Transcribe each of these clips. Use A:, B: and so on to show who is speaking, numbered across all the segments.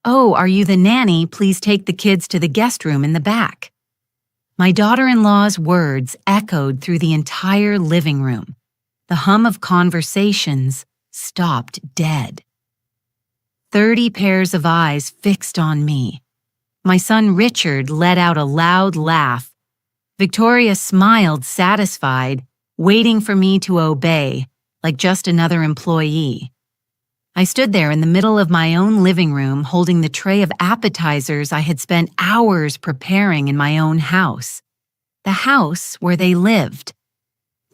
A: "Oh, are you the nanny? Please take the kids to the guest room in the back." My daughter-in-law's words echoed through the entire living room. The hum of conversations stopped dead. 30 pairs of eyes fixed on me. My son Richard let out a loud laugh. Victoria smiled, satisfied, waiting for me to obey, like just another employee. I stood there in the middle of my own living room holding the tray of appetizers I had spent hours preparing in my own house. The house where they lived.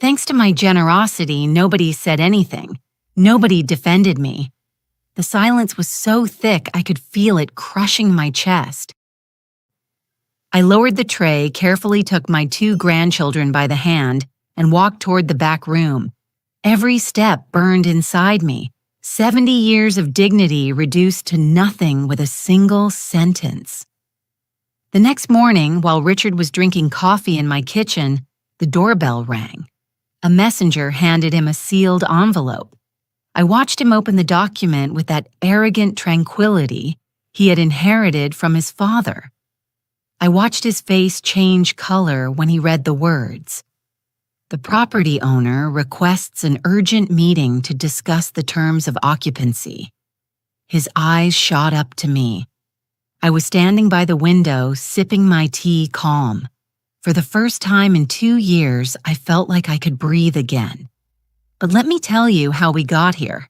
A: Thanks to my generosity, nobody said anything. Nobody defended me. The silence was so thick I could feel it crushing my chest. I lowered the tray, carefully took my 2 grandchildren by the hand, and walked toward the back room. Every step burned inside me. 70 years of dignity reduced to nothing with a single sentence. The next morning, while Richard was drinking coffee in my kitchen, the doorbell rang. A messenger handed him a sealed envelope. I watched him open the document with that arrogant tranquility he had inherited from his father. I watched his face change color when he read the words. The property owner requests an urgent meeting to discuss the terms of occupancy. His eyes shot up to me. I was standing by the window, sipping my tea calm. For the first time in 2 years, I felt like I could breathe again. But let me tell you how we got here.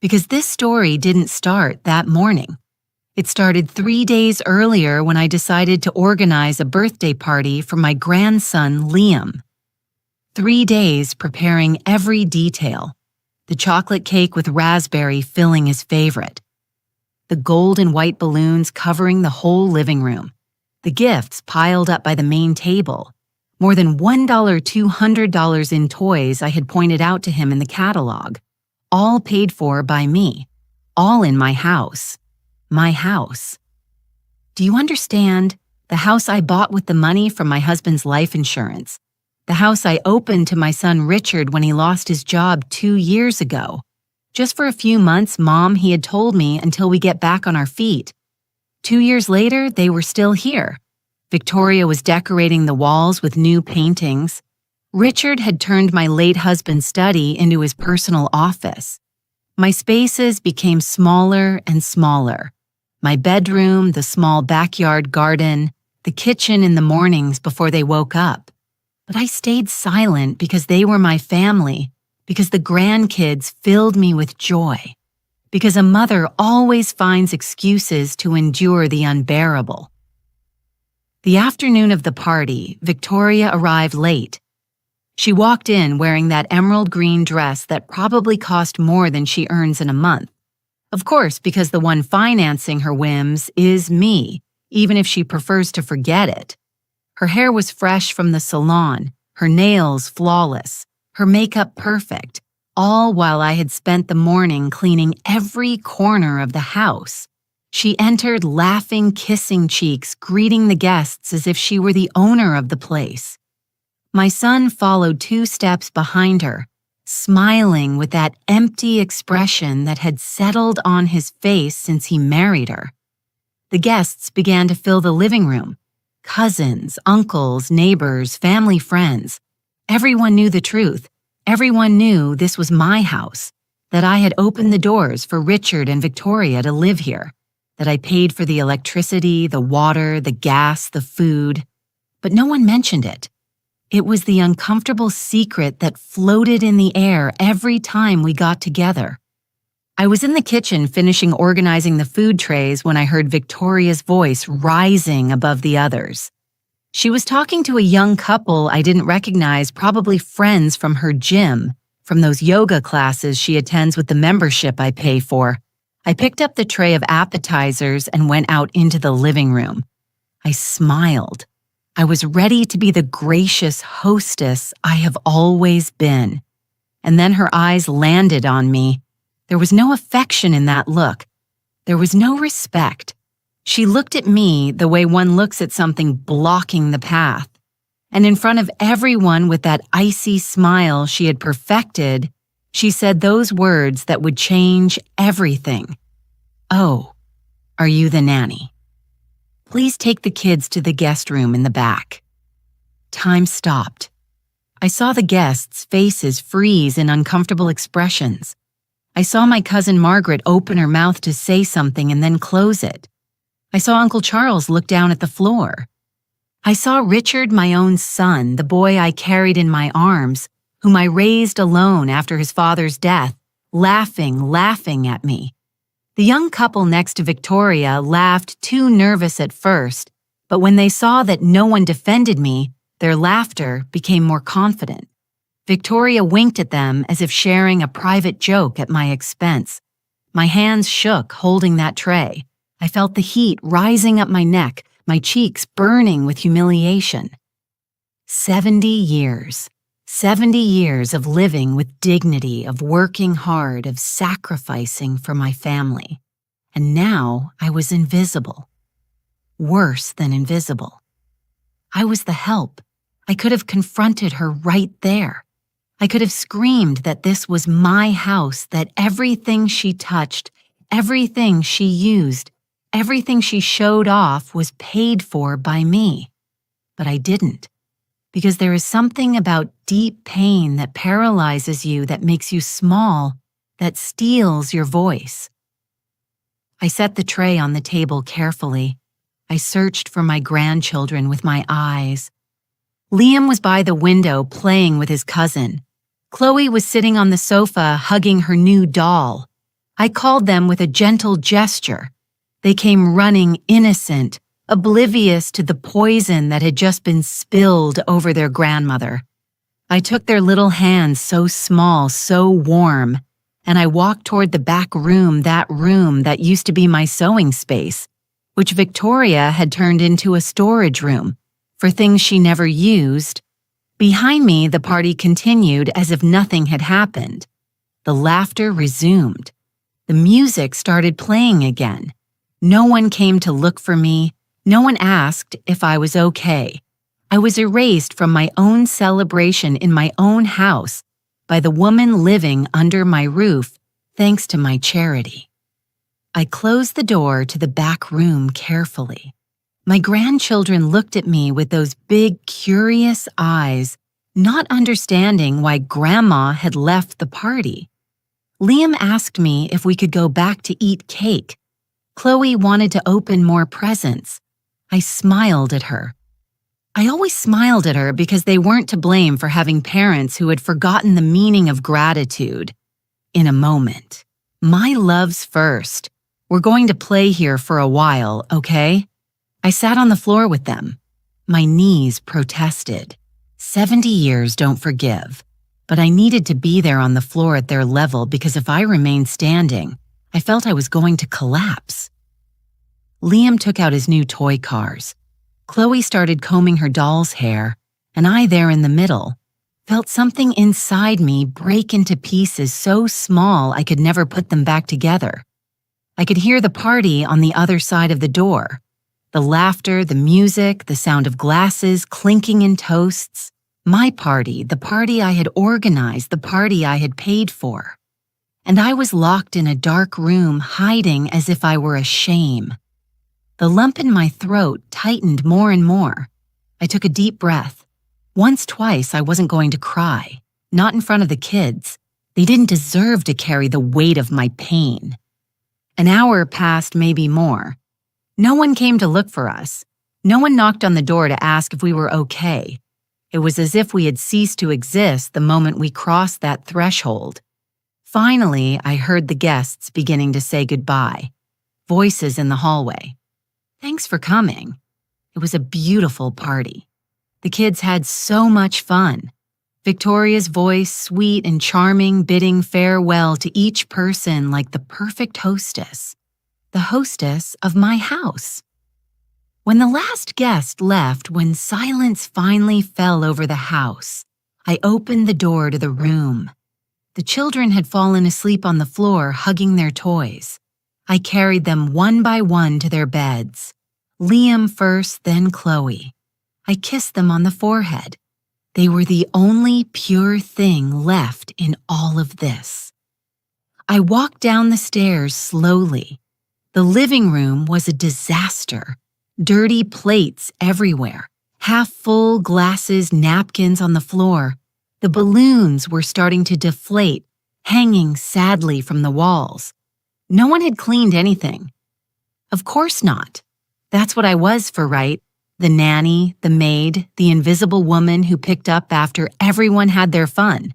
A: Because this story didn't start that morning. It started 3 days earlier when I decided to organize a birthday party for my grandson, Liam. 3 days preparing every detail. The chocolate cake with raspberry filling his favorite. The gold and white balloons covering the whole living room. The gifts piled up by the main table. More than $1, $200 in toys I had pointed out to him in the catalog. All paid for by me. All in my house. My house. Do you understand? The house I bought with the money from my husband's life insurance. The house I opened to my son Richard when he lost his job 2 years ago. Just for a few months, Mom, he had told me, until we get back on our feet. 2 years later, they were still here. Victoria was decorating the walls with new paintings. Richard had turned my late husband's study into his personal office. My spaces became smaller and smaller. My bedroom, the small backyard garden, the kitchen in the mornings before they woke up. But I stayed silent because they were my family, because the grandkids filled me with joy, because a mother always finds excuses to endure the unbearable. The afternoon of the party, Victoria arrived late. She walked in wearing that emerald green dress that probably cost more than she earns in a month. Of course, because the one financing her whims is me, even if she prefers to forget it. Her hair was fresh from the salon, her nails flawless, her makeup perfect, all while I had spent the morning cleaning every corner of the house. She entered laughing, kissing cheeks, greeting the guests as if she were the owner of the place. My son followed 2 steps behind her, smiling with that empty expression that had settled on his face since he married her. The guests began to fill the living room. Cousins, uncles, neighbors, family friends. Everyone knew the truth. Everyone knew this was my house, that I had opened the doors for Richard and Victoria to live here, that I paid for the electricity, the water, the gas, the food. But no one mentioned it. It was the uncomfortable secret that floated in the air every time we got together. I was in the kitchen finishing organizing the food trays when I heard Victoria's voice rising above the others. She was talking to a young couple I didn't recognize, probably friends from her gym, from those yoga classes she attends with the membership I pay for. I picked up the tray of appetizers and went out into the living room. I smiled. I was ready to be the gracious hostess I have always been. And then her eyes landed on me. There was no affection in that look. There was no respect. She looked at me the way one looks at something blocking the path. And in front of everyone with that icy smile she had perfected, she said those words that would change everything. Oh, Are you the nanny? Please take the kids to the guest room in the back. Time stopped. I saw the guests' faces freeze in uncomfortable expressions. I saw my cousin Margaret open her mouth to say something and then close it. I saw Uncle Charles look down at the floor. I saw Richard, my own son, the boy I carried in my arms, whom I raised alone after his father's death, laughing at me. The young couple next to Victoria laughed, too nervous at first, but when they saw that no one defended me, their laughter became more confident. Victoria winked at them as if sharing a private joke at my expense. My hands shook holding that tray. I felt the heat rising up my neck, my cheeks burning with humiliation. 70 years. 70 years of living with dignity, of working hard, of sacrificing for my family. And now I was invisible. Worse than invisible. I was the help. I could have confronted her right there. I could have screamed that this was my house, that everything she touched, everything she used, everything she showed off was paid for by me. But I didn't. Because there is something about deep pain that paralyzes you, that makes you small, that steals your voice. I set the tray on the table carefully. I searched for my grandchildren with my eyes. Liam was by the window playing with his cousin. Chloe was sitting on the sofa hugging her new doll. I called them with a gentle gesture. They came running innocent, oblivious to the poison that had just been spilled over their grandmother. I took their little hands, so small, so warm, and I walked toward the back room that used to be my sewing space, which Victoria had turned into a storage room for things she never used. Behind me, the party continued as if nothing had happened. The laughter resumed. The music started playing again. No one came to look for me. No one asked if I was okay. I was erased from my own celebration in my own house by the woman living under my roof, thanks to my charity. I closed the door to the back room carefully. My grandchildren looked at me with those big, curious eyes, not understanding why Grandma had left the party. Liam asked me if we could go back to eat cake. Chloe wanted to open more presents. I smiled at her. I always smiled at her because they weren't to blame for having parents who had forgotten the meaning of gratitude. In a moment. My loves first. We're going to play here for a while, okay? I sat on the floor with them. My knees protested. 70 years don't forgive. But I needed to be there on the floor at their level because if I remained standing, I felt I was going to collapse. Liam took out his new toy cars. Chloe started combing her doll's hair, and I there in the middle felt something inside me break into pieces so small I could never put them back together. I could hear the party on the other side of the door. The laughter, the music, the sound of glasses clinking in toasts. My party, the party I had organized, the party I had paid for. And I was locked in a dark room, hiding as if I were a shame. The lump in my throat tightened more and more. I took a deep breath. Once, twice, I wasn't going to cry. Not in front of the kids. They didn't deserve to carry the weight of my pain. An hour passed, maybe more. No one came to look for us. No one knocked on the door to ask if we were okay. It was as if we had ceased to exist the moment we crossed that threshold. Finally, I heard the guests beginning to say goodbye. Voices in the hallway. Thanks for coming. It was a beautiful party. The kids had so much fun. Victoria's voice, sweet and charming, bidding farewell to each person like the perfect hostess. The hostess of my house. When the last guest left, when silence finally fell over the house, I opened the door to the room. The children had fallen asleep on the floor, hugging their toys. I carried them one by one to their beds. Liam first, then Chloe. I kissed them on the forehead. They were the only pure thing left in all of this. I walked down the stairs slowly. The living room was a disaster. Dirty plates everywhere, half-full glasses, napkins on the floor. The balloons were starting to deflate, hanging sadly from the walls. No one had cleaned anything. Of course not. That's what I was for, right? The nanny, the maid, the invisible woman who picked up after everyone had their fun.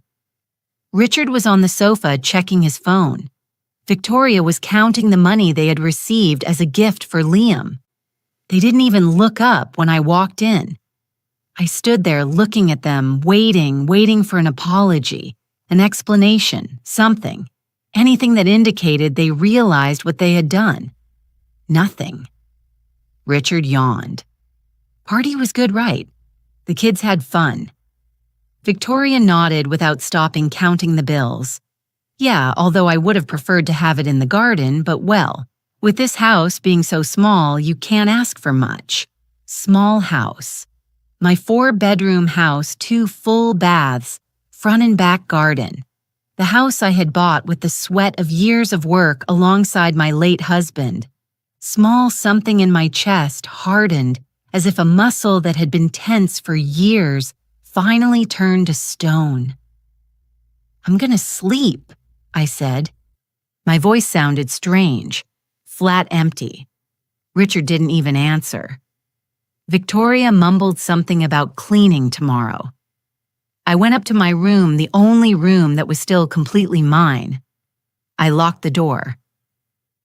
A: Richard was on the sofa checking his phone. Victoria was counting the money they had received as a gift for Liam. They didn't even look up when I walked in. I stood there looking at them, waiting for an apology, an explanation, something. Anything that indicated they realized what they had done. Nothing. Richard yawned. Party was good, right? The kids had fun. Victoria nodded without stopping counting the bills. Yeah, although I would have preferred to have it in the garden, but well, with this house being so small, you can't ask for much. Small house. My 4-bedroom house, 2 full baths, front and back garden. The house I had bought with the sweat of years of work alongside my late husband. Small something in my chest hardened as if a muscle that had been tense for years finally turned to stone. I'm gonna sleep, I said. My voice sounded strange, flat empty. Richard didn't even answer. Victoria mumbled something about cleaning tomorrow. I went up to my room, the only room that was still completely mine. I locked the door.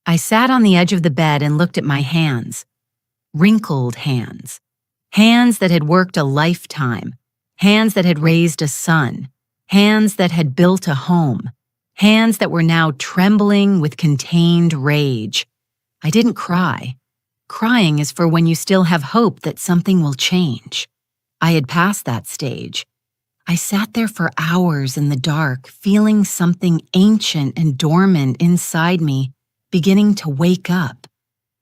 A: I sat on the edge of the bed and looked at my hands. Wrinkled hands. Hands that had worked a lifetime. Hands that had raised a son. Hands that had built a home. Hands that were now trembling with contained rage. I didn't cry. Crying is for when you still have hope that something will change. I had passed that stage. I sat there for hours in the dark, feeling something ancient and dormant inside me beginning to wake up.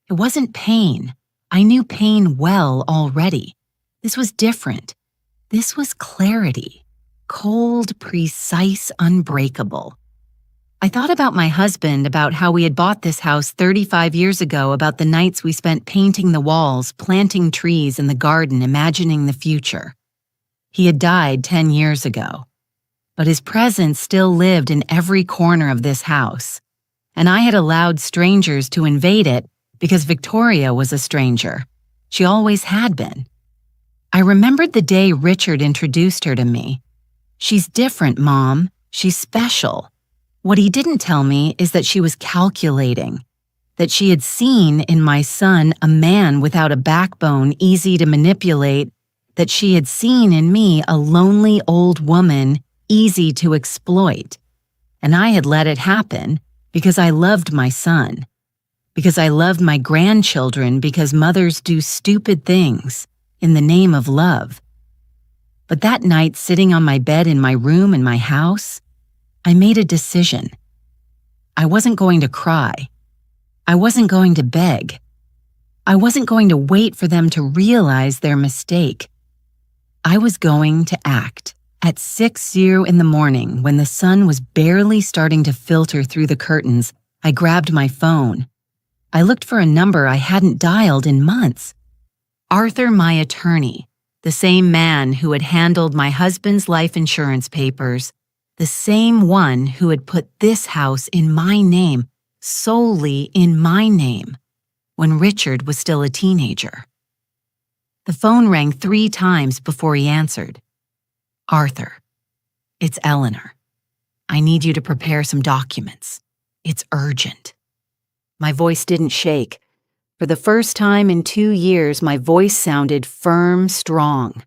A: It wasn't pain. I knew pain well already. This was different. This was clarity. Cold, precise, unbreakable. I thought about my husband, about how we had bought this house 35 years ago, about the nights we spent painting the walls, planting trees in the garden, imagining the future. He had died 10 years ago, but his presence still lived in every corner of this house, and I had allowed strangers to invade it because Victoria was a stranger. She always had been. I remembered the day Richard introduced her to me. She's different, Mom. She's special. What he didn't tell me is that she was calculating, that she had seen in my son a man without a backbone, easy to manipulate, that she had seen in me a lonely old woman, easy to exploit. And I had let it happen because I loved my son, because I loved my grandchildren, because mothers do stupid things in the name of love. But that night, sitting on my bed in my room in my house, I made a decision. I wasn't going to cry. I wasn't going to beg. I wasn't going to wait for them to realize their mistake. I was going to act. At 6:00 in the morning, when the sun was barely starting to filter through the curtains, I grabbed my phone. I looked for a number I hadn't dialed in months. Arthur, my attorney, the same man who had handled my husband's life insurance papers, the same one who had put this house in my name, solely in my name, when Richard was still a teenager. The phone rang 3 times before he answered. Arthur, it's Eleanor. I need you to prepare some documents. It's urgent. My voice didn't shake. For the first time in 2 years, my voice sounded firm, strong.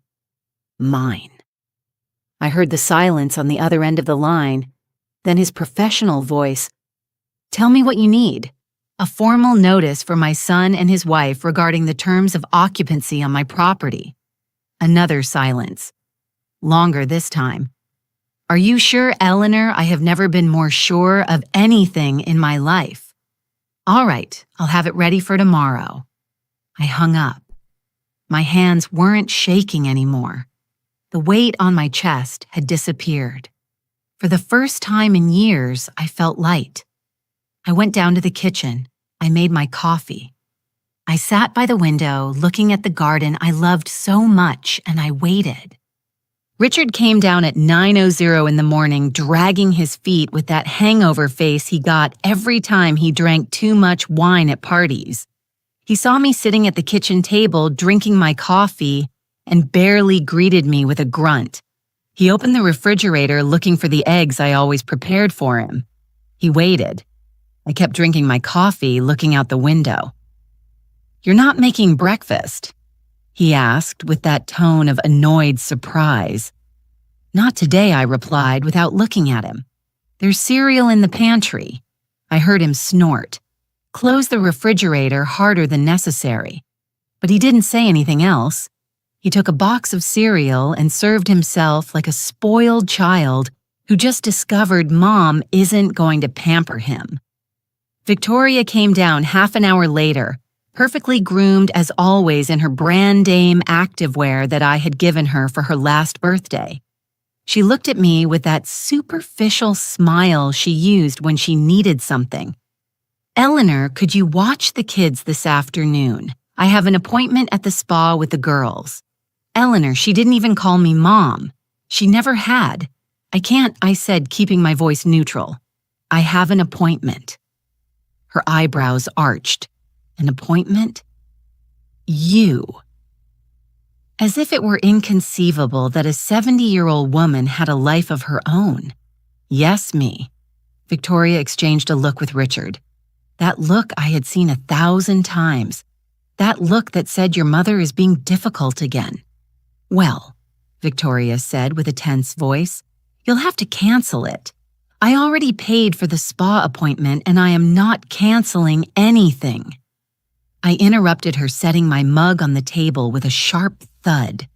A: Mine. I heard the silence on the other end of the line, then his professional voice. Tell me what you need. A formal notice for my son and his wife regarding the terms of occupancy on my property. Another silence. Longer this time. Are you sure, Eleanor? I have never been more sure of anything in my life. All right, I'll have it ready for tomorrow. I hung up. My hands weren't shaking anymore. The weight on my chest had disappeared. For the first time in years, I felt light. I went down to the kitchen. I made my coffee. I sat by the window, looking at the garden I loved so much, and I waited. Richard came down at 9:00 in the morning, dragging his feet with that hangover face he got every time he drank too much wine at parties. He saw me sitting at the kitchen table, drinking my coffee, and barely greeted me with a grunt. He opened the refrigerator, looking for the eggs I always prepared for him. He waited. I kept drinking my coffee, looking out the window. "You're not making breakfast?" he asked with that tone of annoyed surprise. "Not today," I replied without looking at him. "There's cereal in the pantry." I heard him snort, close the refrigerator harder than necessary. But he didn't say anything else. He took a box of cereal and served himself like a spoiled child who just discovered Mom isn't going to pamper him. Victoria came down half an hour later, perfectly groomed as always in her brand name activewear that I had given her for her last birthday. She looked at me with that superficial smile she used when she needed something. "Eleanor, could you watch the kids this afternoon? I have an appointment at the spa with the girls." "Eleanor, she didn't even call me Mom. She never had." "I can't," I said, keeping my voice neutral. "I have an appointment." Her eyebrows arched. "An appointment? You." As if it were inconceivable that a 70-year-old woman had a life of her own. "Yes, me." Victoria exchanged a look with Richard. That look I had seen 1,000 times. That look that said your mother is being difficult again. "Well," Victoria said with a tense voice, "you'll have to cancel it. I already paid for the spa appointment and I am not canceling anything." I interrupted her, setting my mug on the table with a sharp thud.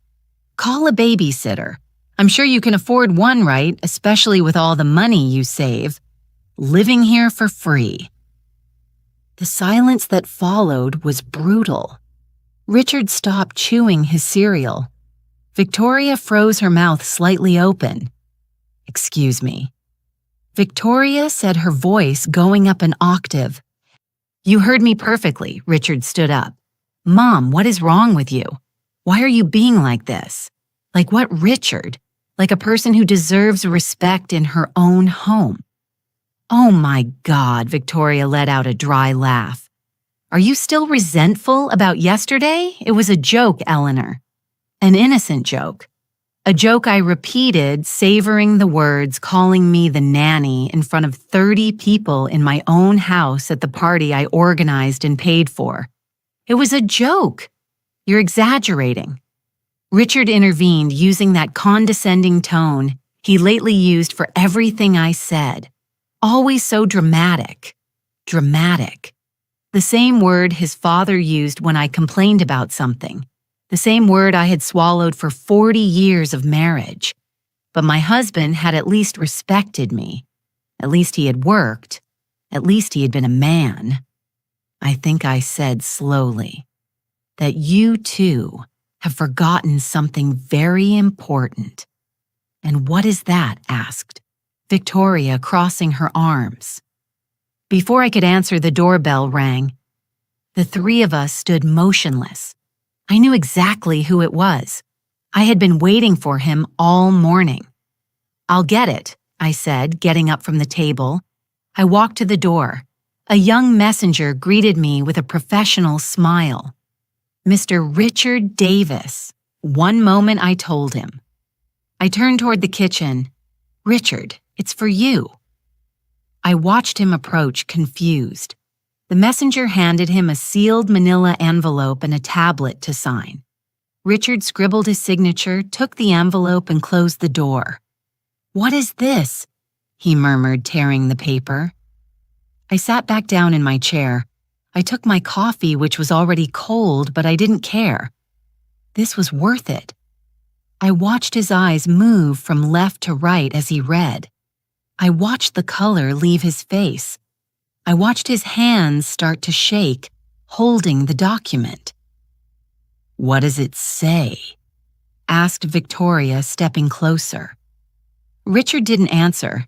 A: "Call a babysitter. I'm sure you can afford one, right? Especially with all the money you save. Living here for free." The silence that followed was brutal. Richard stopped chewing his cereal. Victoria froze her mouth slightly open. "Excuse me." Victoria said, her voice going up an octave. "You heard me perfectly." Richard stood up. "Mom, what is wrong with you? Why are you being like this? Like what, Richard? Like a person who deserves respect in her own home." "Oh my God," Victoria let out a dry laugh. "Are you still resentful about yesterday? It was a joke, Eleanor." An innocent joke. A joke I repeated, savoring the words calling me the nanny in front of 30 people in my own house at the party I organized and paid for. "It was a joke. You're exaggerating." Richard intervened, using that condescending tone he lately used for everything I said. Always so dramatic. Dramatic. The same word his father used when I complained about something. The same word I had swallowed for 40 years of marriage. But my husband had at least respected me. At least he had worked. At least he had been a man. I think I said slowly, "That you too have forgotten something very important." "And what is that?" asked Victoria, crossing her arms. Before I could answer, the doorbell rang. The three of us stood motionless. I knew exactly who it was. I had been waiting for him all morning. "I'll get it," I said, getting up from the table. I walked to the door. A young messenger greeted me with a professional smile. "Mr. Richard Davis." One moment, I told him. I turned toward the kitchen. "Richard, it's for you." I watched him approach, confused. The messenger handed him a sealed manila envelope and a tablet to sign. Richard scribbled his signature, took the envelope, and closed the door. "What is this?" he murmured, tearing the paper. I sat back down in my chair. I took my coffee, which was already cold, but I didn't care. This was worth it. I watched his eyes move from left to right as he read. I watched the color leave his face. I watched his hands start to shake, holding the document. "What does it say?" asked Victoria, stepping closer. Richard didn't answer.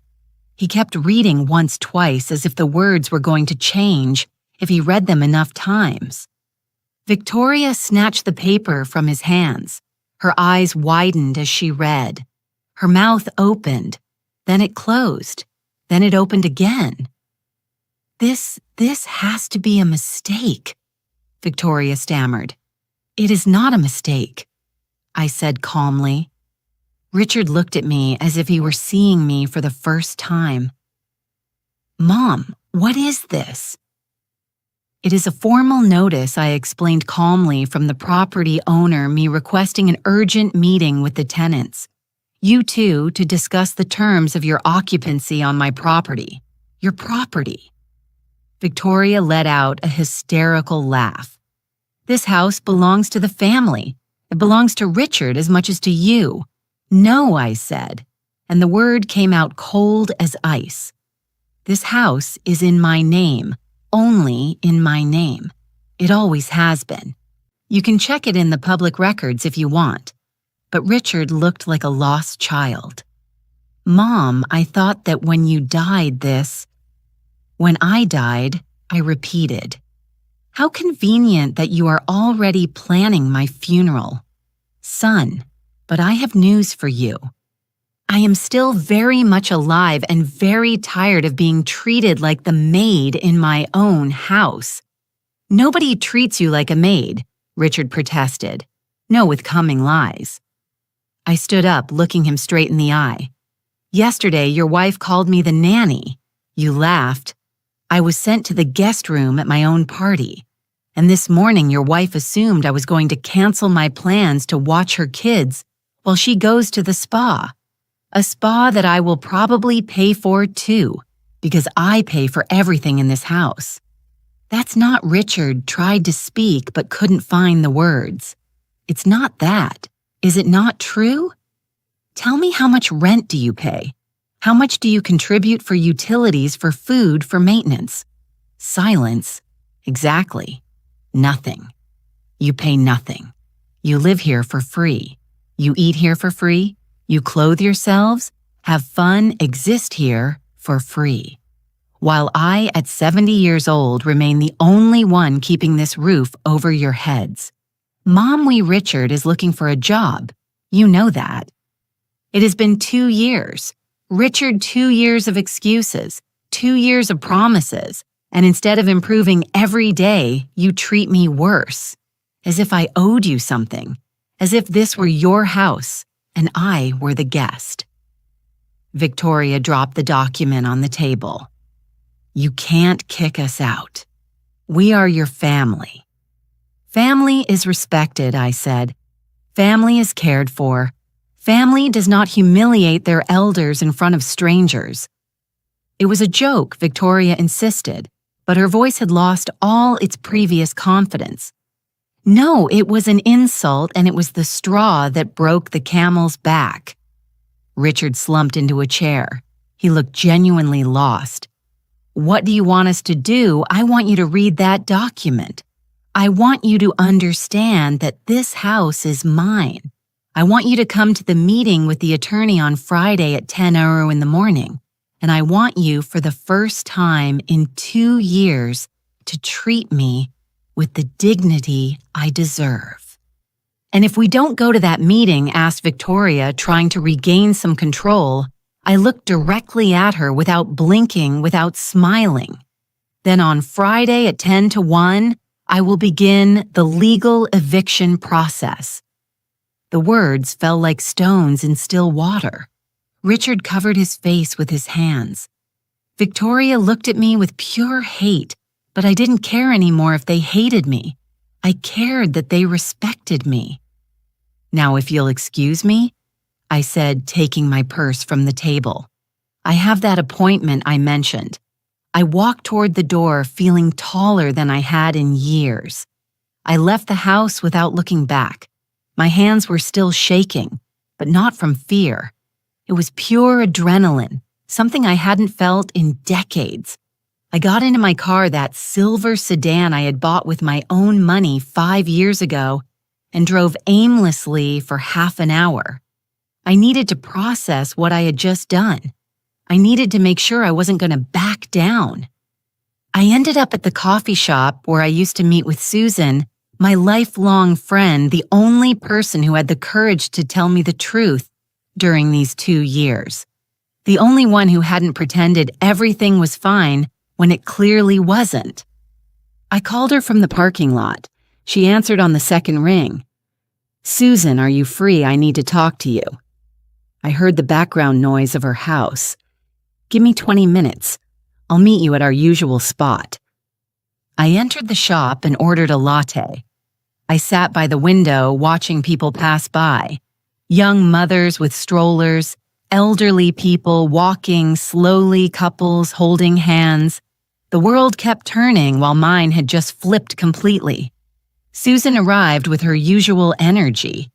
A: He kept reading once, twice, as if the words were going to change. if he read them enough times. Victoria snatched the paper from his hands. Her eyes widened as she read. Her mouth opened, then it closed, then it opened again. This has to be a mistake, Victoria stammered. It is not a mistake, I said calmly. Richard looked at me as if he were seeing me for the first time. Mom, what is this? It is a formal notice, I explained calmly, from the property owner, me requesting an urgent meeting with the tenants. You two to discuss the terms of your occupancy on my property. Your property. Victoria let out a hysterical laugh. This house belongs to the family. It belongs to Richard as much as to you. No, I said, and the word came out cold as ice. This house is in my name, only in my name. It always has been. You can check it in the public records if you want. But Richard looked like a lost child. Mom, I thought that when you died When I died, I repeated. How convenient that you are already planning my funeral. Son, but I have news for you. I am still very much alive and very tired of being treated like the maid in my own house. Nobody treats you like a maid, Richard protested. No with coming lies. I stood up, looking him straight in the eye. Yesterday, your wife called me the nanny. You laughed. I was sent to the guest room at my own party. And this morning, your wife assumed I was going to cancel my plans to watch her kids while she goes to the spa. A spa that I will probably pay for too, because I pay for everything in this house. That's not Richard tried to speak but couldn't find the words. It's not that. Is it not true? Tell me, how much rent do you pay? How much do you contribute for utilities, for food, for maintenance? Silence. Exactly. Nothing. You pay nothing. You live here for free. You eat here for free. You clothe yourselves, have fun, exist here for free. While I, at 70 years old, remain the only one keeping this roof over your heads. Mom Wee Richard is looking for a job. You know that. It has been 2 years. Richard, 2 years of excuses, 2 years of promises, and instead of improving every day, you treat me worse. As if I owed you something. As if this were your house, and I were the guest. Victoria dropped the document on the table. You can't kick us out. We are your family. Family is respected, I said. Family is cared for. Family does not humiliate their elders in front of strangers. It was a joke, Victoria insisted, but her voice had lost all its previous confidence. No, it was an insult, and it was the straw that broke the camel's back. Richard slumped into a chair. He looked genuinely lost. What do you want us to do? I want you to read that document. I want you to understand that this house is mine. I want you to come to the meeting with the attorney on Friday at 10 a.m. in the morning, and I want you, for the first time in 2 years, to treat me with the dignity I deserve. And if we don't go to that meeting, asked Victoria, trying to regain some control, I looked directly at her without blinking, without smiling. Then on Friday at 10 to 1, I will begin the legal eviction process. The words fell like stones in still water. Richard covered his face with his hands. Victoria looked at me with pure hate, but I didn't care anymore if they hated me. I cared that they respected me. Now, if you'll excuse me, I said, taking my purse from the table. I have that appointment I mentioned. I walked toward the door, feeling taller than I had in years. I left the house without looking back. My hands were still shaking, but not from fear. It was pure adrenaline, something I hadn't felt in decades. I got into my car, that silver sedan I had bought with my own money 5 years ago, and drove aimlessly for half an hour. I needed to process what I had just done. I needed to make sure I wasn't going to back down. I ended up at the coffee shop where I used to meet with Susan, my lifelong friend, the only person who had the courage to tell me the truth during these 2 years. The only one who hadn't pretended everything was fine when it clearly wasn't. I called her from the parking lot. She answered on the second ring. "Susan, are you free? I need to talk to you." I heard the background noise of her house. "Give me 20 minutes. I'll meet you at our usual spot." I entered the shop and ordered a latte. I sat by the window watching people pass by. Young mothers with strollers, elderly people walking slowly, couples holding hands. The world kept turning while mine had just flipped completely. Susan arrived with her usual energy.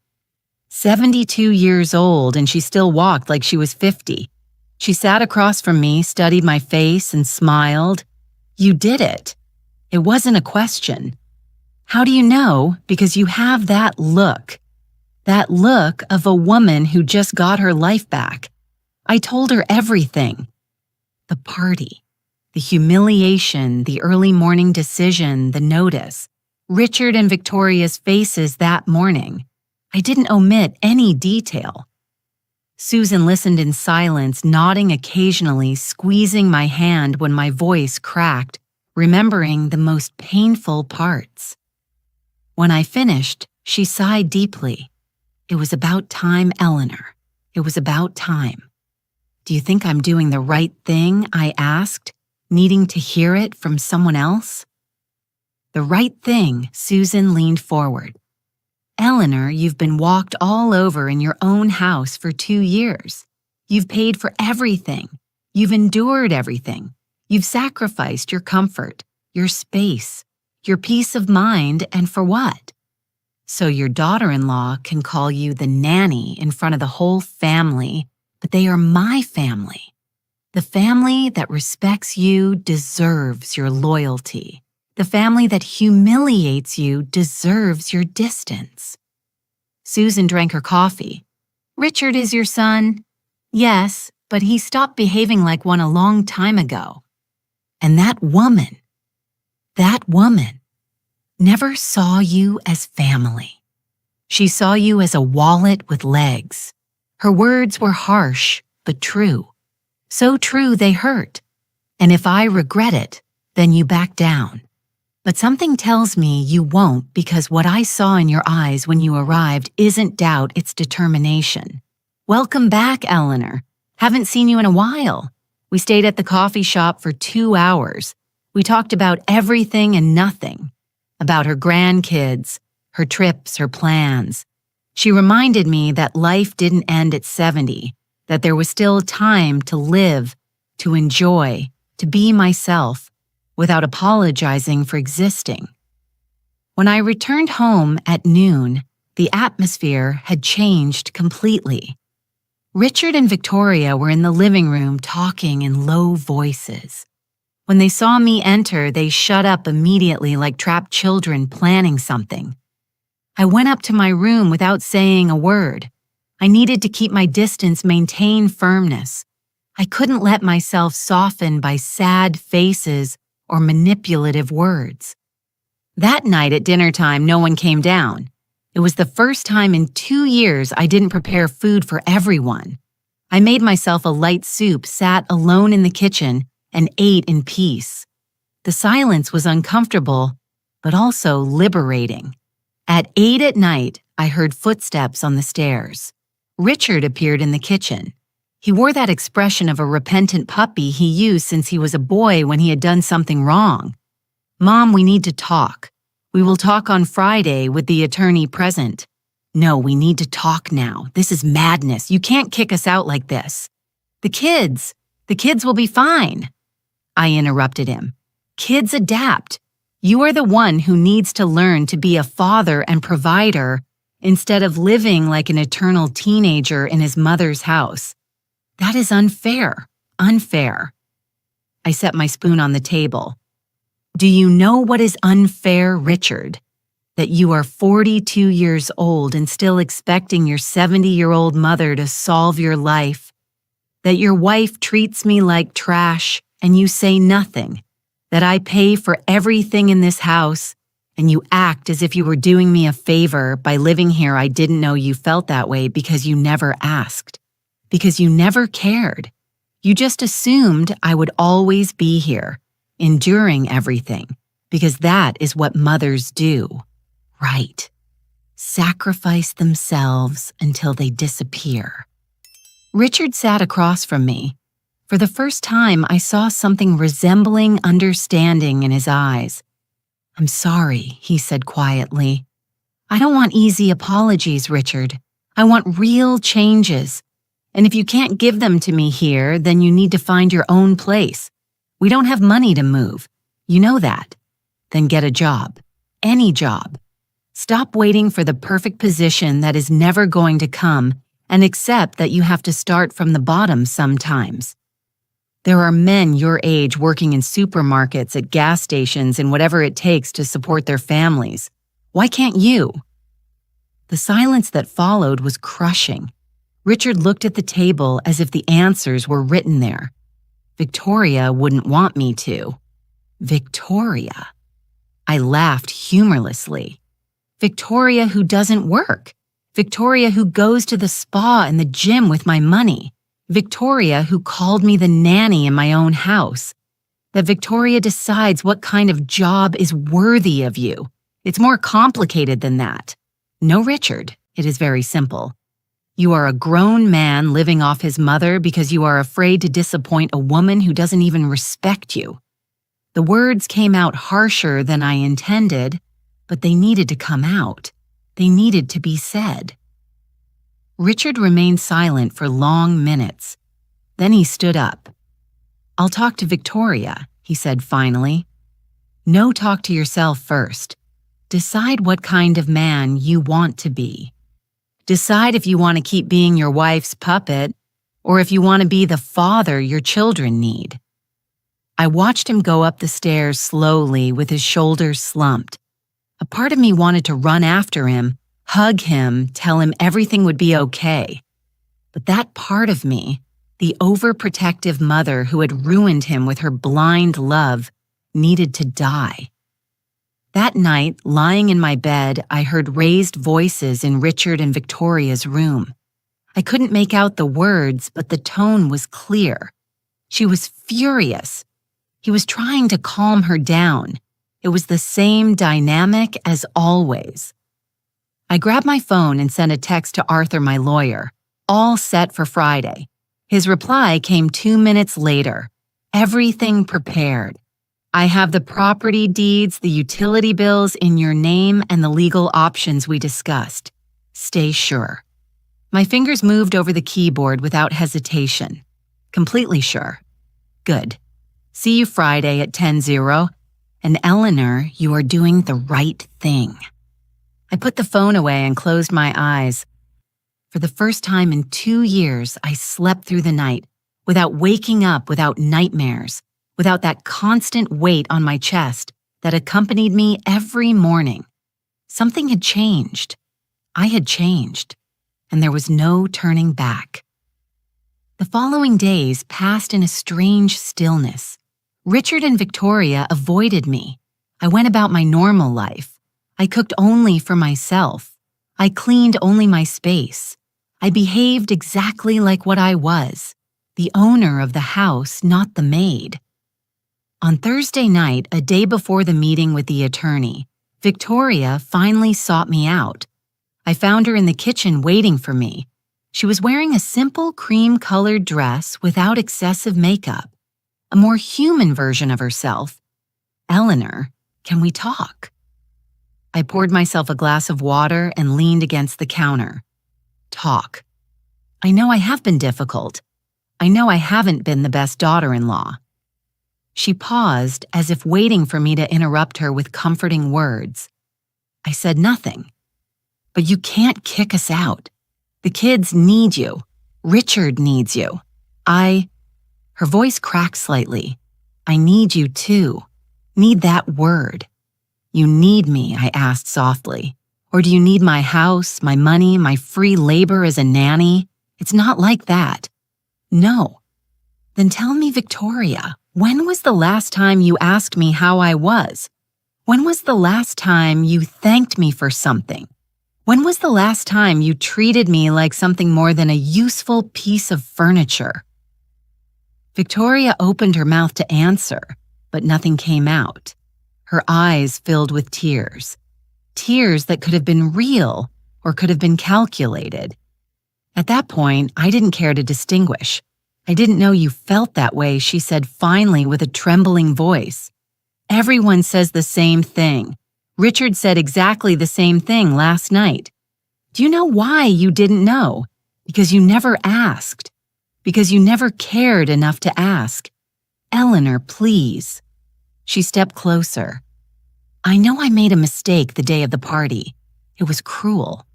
A: 72 years old, and she still walked like she was 50. She sat across from me, studied my face, and smiled. "You did it." It wasn't a question. "How do you know?" "Because you have that look. That look of a woman who just got her life back." I told her everything. The party, the humiliation, the early morning decision, the notice, Richard and Victoria's faces that morning. I didn't omit any detail. Susan listened in silence, nodding occasionally, squeezing my hand when my voice cracked, remembering the most painful parts. When I finished, she sighed deeply. "It was about time, Eleanor. It was about time." "Do you think I'm doing the right thing?" I asked, needing to hear it from someone else. "The right thing," Susan leaned forward. "Eleanor, you've been walked all over in your own house for 2 years. You've paid for everything. You've endured everything. You've sacrificed your comfort, your space, your peace of mind, and for what? So your daughter-in-law can call you the nanny in front of the whole family, but they are my family. The family that respects you deserves your loyalty. The family that humiliates you deserves your distance." Susan drank her coffee. "Richard is your son?" "Yes, but he stopped behaving like one a long time ago. And that woman never saw you as family. She saw you as a wallet with legs. Her words were harsh, but true. So true they hurt. And if I regret it, then you back down. But something tells me you won't, because what I saw in your eyes when you arrived isn't doubt, it's determination. Welcome back, Eleanor. Haven't seen you in a while. We stayed at the coffee shop for 2 hours. We talked about everything and nothing. About her grandkids, her trips, her plans. She reminded me that life didn't end at 70, that there was still time to live, to enjoy, to be myself, without apologizing for existing. When I returned home at noon, the atmosphere had changed completely. Richard and Victoria were in the living room talking in low voices. When they saw me enter, they shut up immediately like trapped children planning something. I went up to my room without saying a word. I needed to keep my distance, maintain firmness. I couldn't let myself soften by sad faces or manipulative words. That night at dinner time, no one came down. It was the first time in 2 years I didn't prepare food for everyone. I made myself a light soup, sat alone in the kitchen, and ate in peace. The silence was uncomfortable, but also liberating. At 8 at night, I heard footsteps on the stairs. Richard appeared in the kitchen. He wore that expression of a repentant puppy he used since he was a boy when he had done something wrong. "Mom, we need to talk. We will talk on Friday with the attorney present." "No, we need to talk now. This is madness. You can't kick us out like this." The kids will be fine." I interrupted him. "Kids adapt. You are the one who needs to learn to be a father and provider instead of living like an eternal teenager in his mother's house. That is unfair. Unfair." I set my spoon on the table. "Do you know what is unfair, Richard? That you are 42 years old and still expecting your 70-year-old mother to solve your life. That your wife treats me like trash and you say nothing. That I pay for everything in this house, and you act as if you were doing me a favor by living here. I didn't know you felt that way because you never asked, because you never cared. You just assumed I would always be here, enduring everything, because that is what mothers do. Right. Sacrifice themselves until they disappear. Richard sat across from me. For the first time, I saw something resembling understanding in his eyes. "I'm sorry," he said quietly. "I don't want easy apologies, Richard. I want real changes. And if you can't give them to me here, then you need to find your own place. We don't have money to move. You know that. Then get a job. Any job. Stop waiting for the perfect position that is never going to come and accept that you have to start from the bottom sometimes. There are men your age working in supermarkets, at gas stations, and whatever it takes to support their families. Why can't you?" The silence that followed was crushing. Richard looked at the table as if the answers were written there. Victoria wouldn't want me to. Victoria. I laughed humorlessly. Victoria who doesn't work. Victoria who goes to the spa and the gym with my money. Victoria who called me the nanny in my own house. That Victoria decides what kind of job is worthy of you. It's more complicated than that. No, Richard, it is very simple. You are a grown man living off his mother because you are afraid to disappoint a woman who doesn't even respect you. The words came out harsher than I intended, but they needed to come out. They needed to be said. Richard remained silent for long minutes. Then he stood up. "I'll talk to Victoria," he said finally. "No, talk to yourself first. Decide what kind of man you want to be. Decide if you want to keep being your wife's puppet or if you want to be the father your children need." I watched him go up the stairs slowly with his shoulders slumped. A part of me wanted to run after him, hug him, tell him everything would be okay. But that part of me, the overprotective mother who had ruined him with her blind love, needed to die. That night, lying in my bed, I heard raised voices in Richard and Victoria's room. I couldn't make out the words, but the tone was clear. She was furious. He was trying to calm her down. It was the same dynamic as always. I grabbed my phone and sent a text to Arthur, my lawyer, all set for Friday. His reply came 2 minutes later. Everything prepared. I have the property deeds, the utility bills in your name, and the legal options we discussed. Stay sure. My fingers moved over the keyboard without hesitation. Completely sure. Good. See you Friday at 10:00. And Eleanor, you are doing the right thing. I put the phone away and closed my eyes. For the first time in 2 years, I slept through the night, without waking up, without nightmares, without that constant weight on my chest that accompanied me every morning. Something had changed. I had changed, and there was no turning back. The following days passed in a strange stillness. Richard and Victoria avoided me. I went about my normal life. I cooked only for myself. I cleaned only my space. I behaved exactly like what I was, the owner of the house, not the maid. On Thursday night, a day before the meeting with the attorney, Victoria finally sought me out. I found her in the kitchen waiting for me. She was wearing a simple cream-colored dress without excessive makeup, a more human version of herself. "Eleanor, can we talk?" I poured myself a glass of water and leaned against the counter. Talk. I know I have been difficult. I know I haven't been the best daughter-in-law. She paused as if waiting for me to interrupt her with comforting words. I said nothing. "But you can't kick us out. The kids need you. Richard needs you. Her voice cracked slightly. "I need you too. Need that word." "You need me?" I asked softly. "Or do you need my house, my money, my free labor as a nanny? It's not like that." "No." "Then tell me, Victoria, When was the last time you asked me how I was? When was the last time you thanked me for something? When was the last time you treated me like something more than a useful piece of furniture? Victoria opened her mouth to answer, but nothing came out. Her eyes filled with tears. Tears that could have been real or could have been calculated. At that point, I didn't care to distinguish. I didn't know you felt that way, she said finally with a trembling voice. Everyone says the same thing. Richard said exactly the same thing last night. Do you know why you didn't know? Because you never asked. Because you never cared enough to ask. Eleanor, please. She stepped closer. I know I made a mistake the day of the party. It was cruel.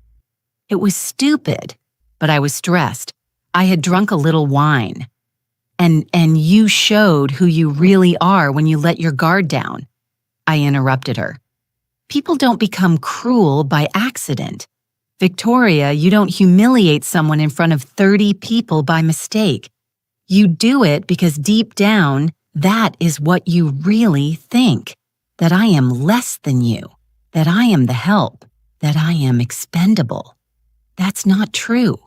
A: It was stupid, but I was stressed. I had drunk a little wine. And you showed who you really are when you let your guard down. I interrupted her. People don't become cruel by accident. Victoria, you don't humiliate someone in front of 30 people by mistake. You do it because deep down, that is what you really think. That I am less than you. That I am the help. That I am expendable. That's not true.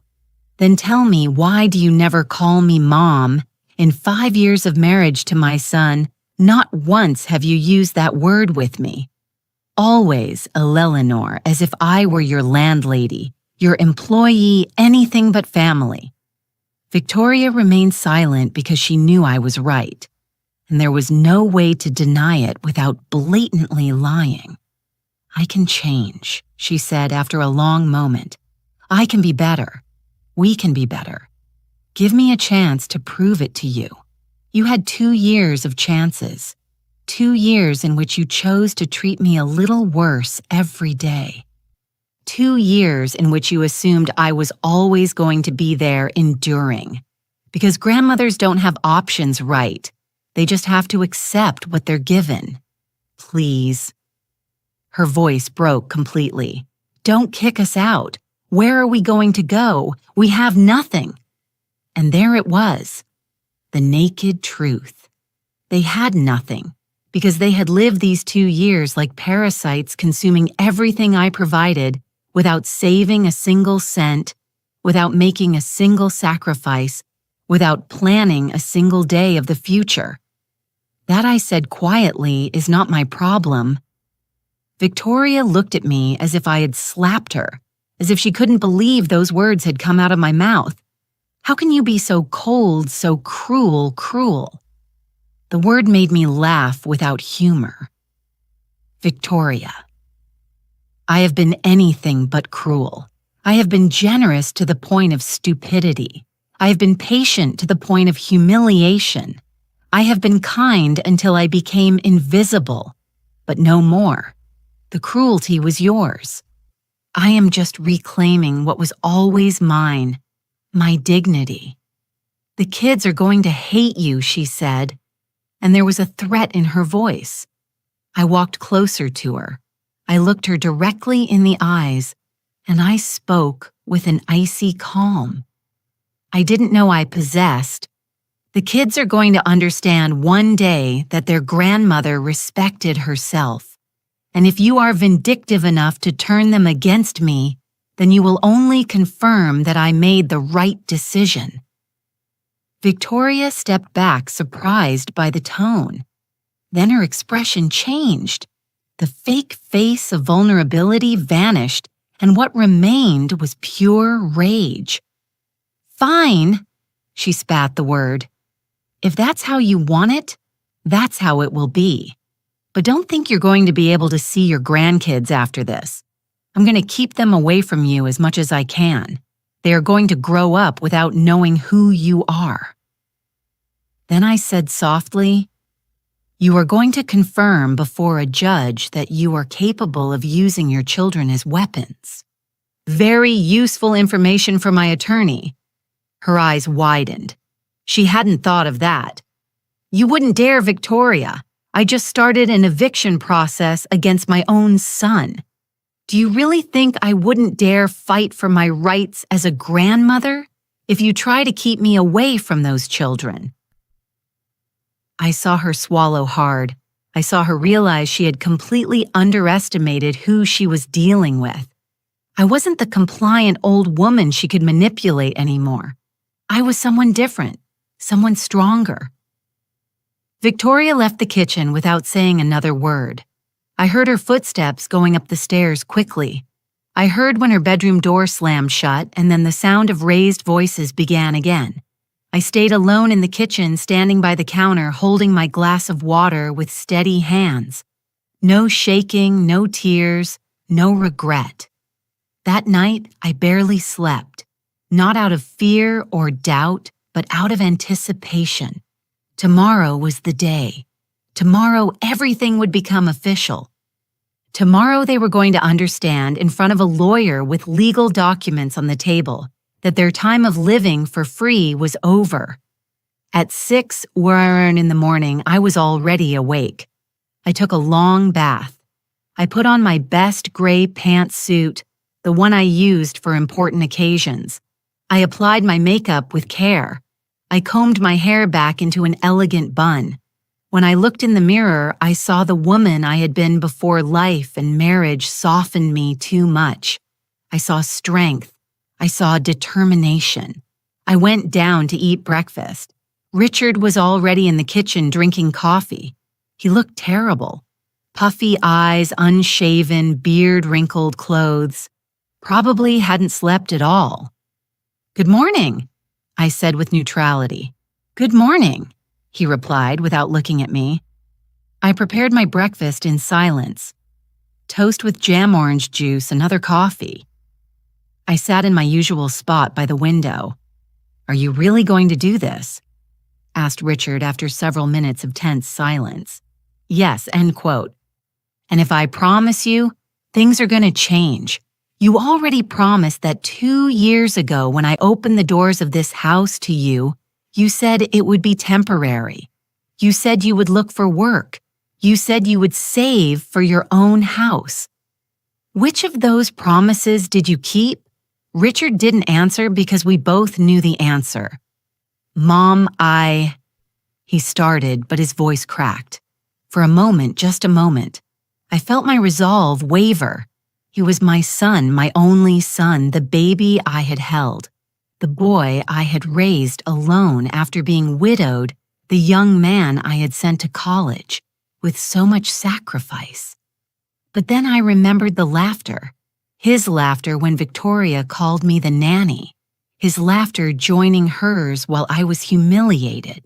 A: Then tell me, why do you never call me Mom? In 5 years of marriage to my son, not once have you used that word with me. Always, Eleanor, as if I were your landlady, your employee, anything but family. Victoria remained silent because she knew I was right, and there was no way to deny it without blatantly lying. I can change, she said after a long moment. I can be better. We can be better. Give me a chance to prove it to you. You had 2 years of chances. 2 years in which you chose to treat me a little worse every day. 2 years in which you assumed I was always going to be there enduring. Because grandmothers don't have options, right? They just have to accept what they're given. Please. Her voice broke completely. Don't kick us out. Where are we going to go? We have nothing. And there it was. The naked truth. They had nothing. Because they had lived these 2 years like parasites consuming everything I provided without saving a single cent, without making a single sacrifice, without planning a single day of the future. That, I said quietly, is not my problem. Victoria looked at me as if I had slapped her, as if she couldn't believe those words had come out of my mouth. How can you be so cold, so cruel? The word made me laugh without humor. Victoria. I have been anything but cruel. I have been generous to the point of stupidity. I have been patient to the point of humiliation. I have been kind until I became invisible, but no more. The cruelty was yours. I am just reclaiming what was always mine, my dignity. The kids are going to hate you, she said. And there was a threat in her voice. I walked closer to her. I looked her directly in the eyes, and I spoke with an icy calm. I didn't know I possessed. The kids are going to understand one day that their grandmother respected herself. And if you are vindictive enough to turn them against me, then you will only confirm that I made the right decision. Victoria stepped back, surprised by the tone. Then her expression changed. The fake face of vulnerability vanished, and what remained was pure rage. Fine, she spat the word. If that's how you want it, that's how it will be. But don't think you're going to be able to see your grandkids after this. I'm going to keep them away from you as much as I can. They are going to grow up without knowing who you are. Then I said softly, you are going to confirm before a judge that you are capable of using your children as weapons. Very useful information for my attorney. Her eyes widened. She hadn't thought of that. You wouldn't dare, Victoria. I just started an eviction process against my own son. Do you really think I wouldn't dare fight for my rights as a grandmother if you try to keep me away from those children? I saw her swallow hard. I saw her realize she had completely underestimated who she was dealing with. I wasn't the compliant old woman she could manipulate anymore. I was someone different, someone stronger. Victoria left the kitchen without saying another word. I heard her footsteps going up the stairs quickly. I heard when her bedroom door slammed shut, and then the sound of raised voices began again. I stayed alone in the kitchen, standing by the counter, holding my glass of water with steady hands. No shaking, no tears, no regret. That night, I barely slept, not out of fear or doubt, but out of anticipation. Tomorrow was the day. Tomorrow, everything would become official. Tomorrow, they were going to understand in front of a lawyer with legal documents on the table that their time of living for free was over. At 6 in the morning, I was already awake. I took a long bath. I put on my best gray pantsuit, the one I used for important occasions. I applied my makeup with care. I combed my hair back into an elegant bun. When I looked in the mirror, I saw the woman I had been before life and marriage softened me too much. I saw strength. I saw determination. I went down to eat breakfast. Richard was already in the kitchen drinking coffee. He looked terrible. Puffy eyes, unshaven, beard-wrinkled clothes. Probably hadn't slept at all. "Good morning," I said with neutrality. "Good morning," he replied without looking at me. I prepared my breakfast in silence. Toast with jam orange juice, another coffee. I sat in my usual spot by the window. "Are you really going to do this?" asked Richard after several minutes of tense silence. "Yes," end quote. "And if I promise you, things are going to change. You already promised that 2 years ago when I opened the doors of this house to you, you said it would be temporary. You said you would look for work. You said you would save for your own house. Which of those promises did you keep?" Richard didn't answer because we both knew the answer. "Mom, He started, but his voice cracked. For a moment, just a moment, I felt my resolve waver. He was my son, my only son, the baby I had held, the boy I had raised alone after being widowed, the young man I had sent to college, with so much sacrifice. But then I remembered the laughter, his laughter when Victoria called me the nanny, his laughter joining hers while I was humiliated.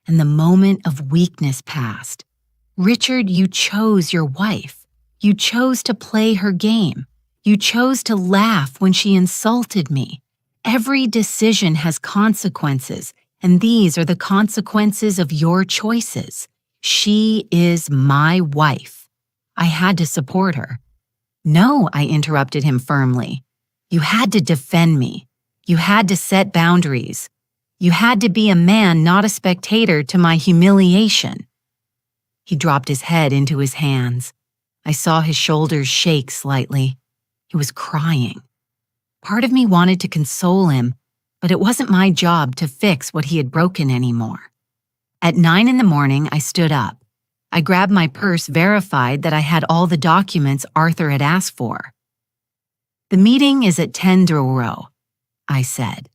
A: And the moment of weakness passed. "Richard, you chose your wife. You chose to play her game. You chose to laugh when she insulted me. Every decision has consequences, and these are the consequences of your choices. She is my wife." I had to support her. "No," I interrupted him firmly. "You had to defend me. You had to set boundaries. You had to be a man, not a spectator to my humiliation." He dropped his head into his hands. I saw his shoulders shake slightly. He was crying. Part of me wanted to console him, but it wasn't my job to fix what he had broken anymore. At 9 a.m, I stood up. I grabbed my purse, verified that I had all the documents Arthur had asked for. "The meeting is at 10, I said.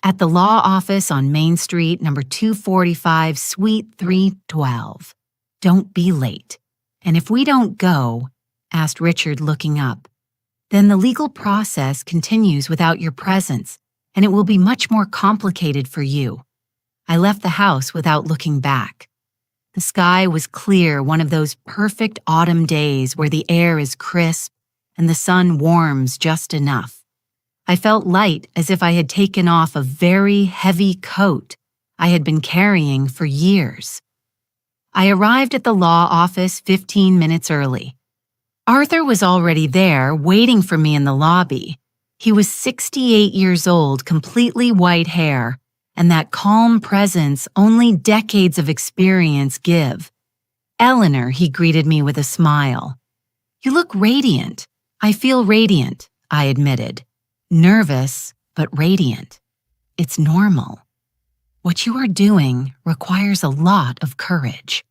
A: "At the law office on Main Street, number 245, Suite 312. Don't be late. And if we don't go," asked Richard, looking up, "then the legal process continues without your presence, and it will be much more complicated for you." I left the house without looking back. The sky was clear, one of those perfect autumn days where the air is crisp and the sun warms just enough. I felt light, as if I had taken off a very heavy coat I had been carrying for years. I arrived at the law office 15 minutes early. Arthur was already there, waiting for me in the lobby. He was 68 years old, completely white hair, and that calm presence only decades of experience give. "Eleanor," he greeted me with a smile. "You look radiant." "I feel radiant," I admitted. "Nervous, but radiant. It's normal." What you are doing requires a lot of courage.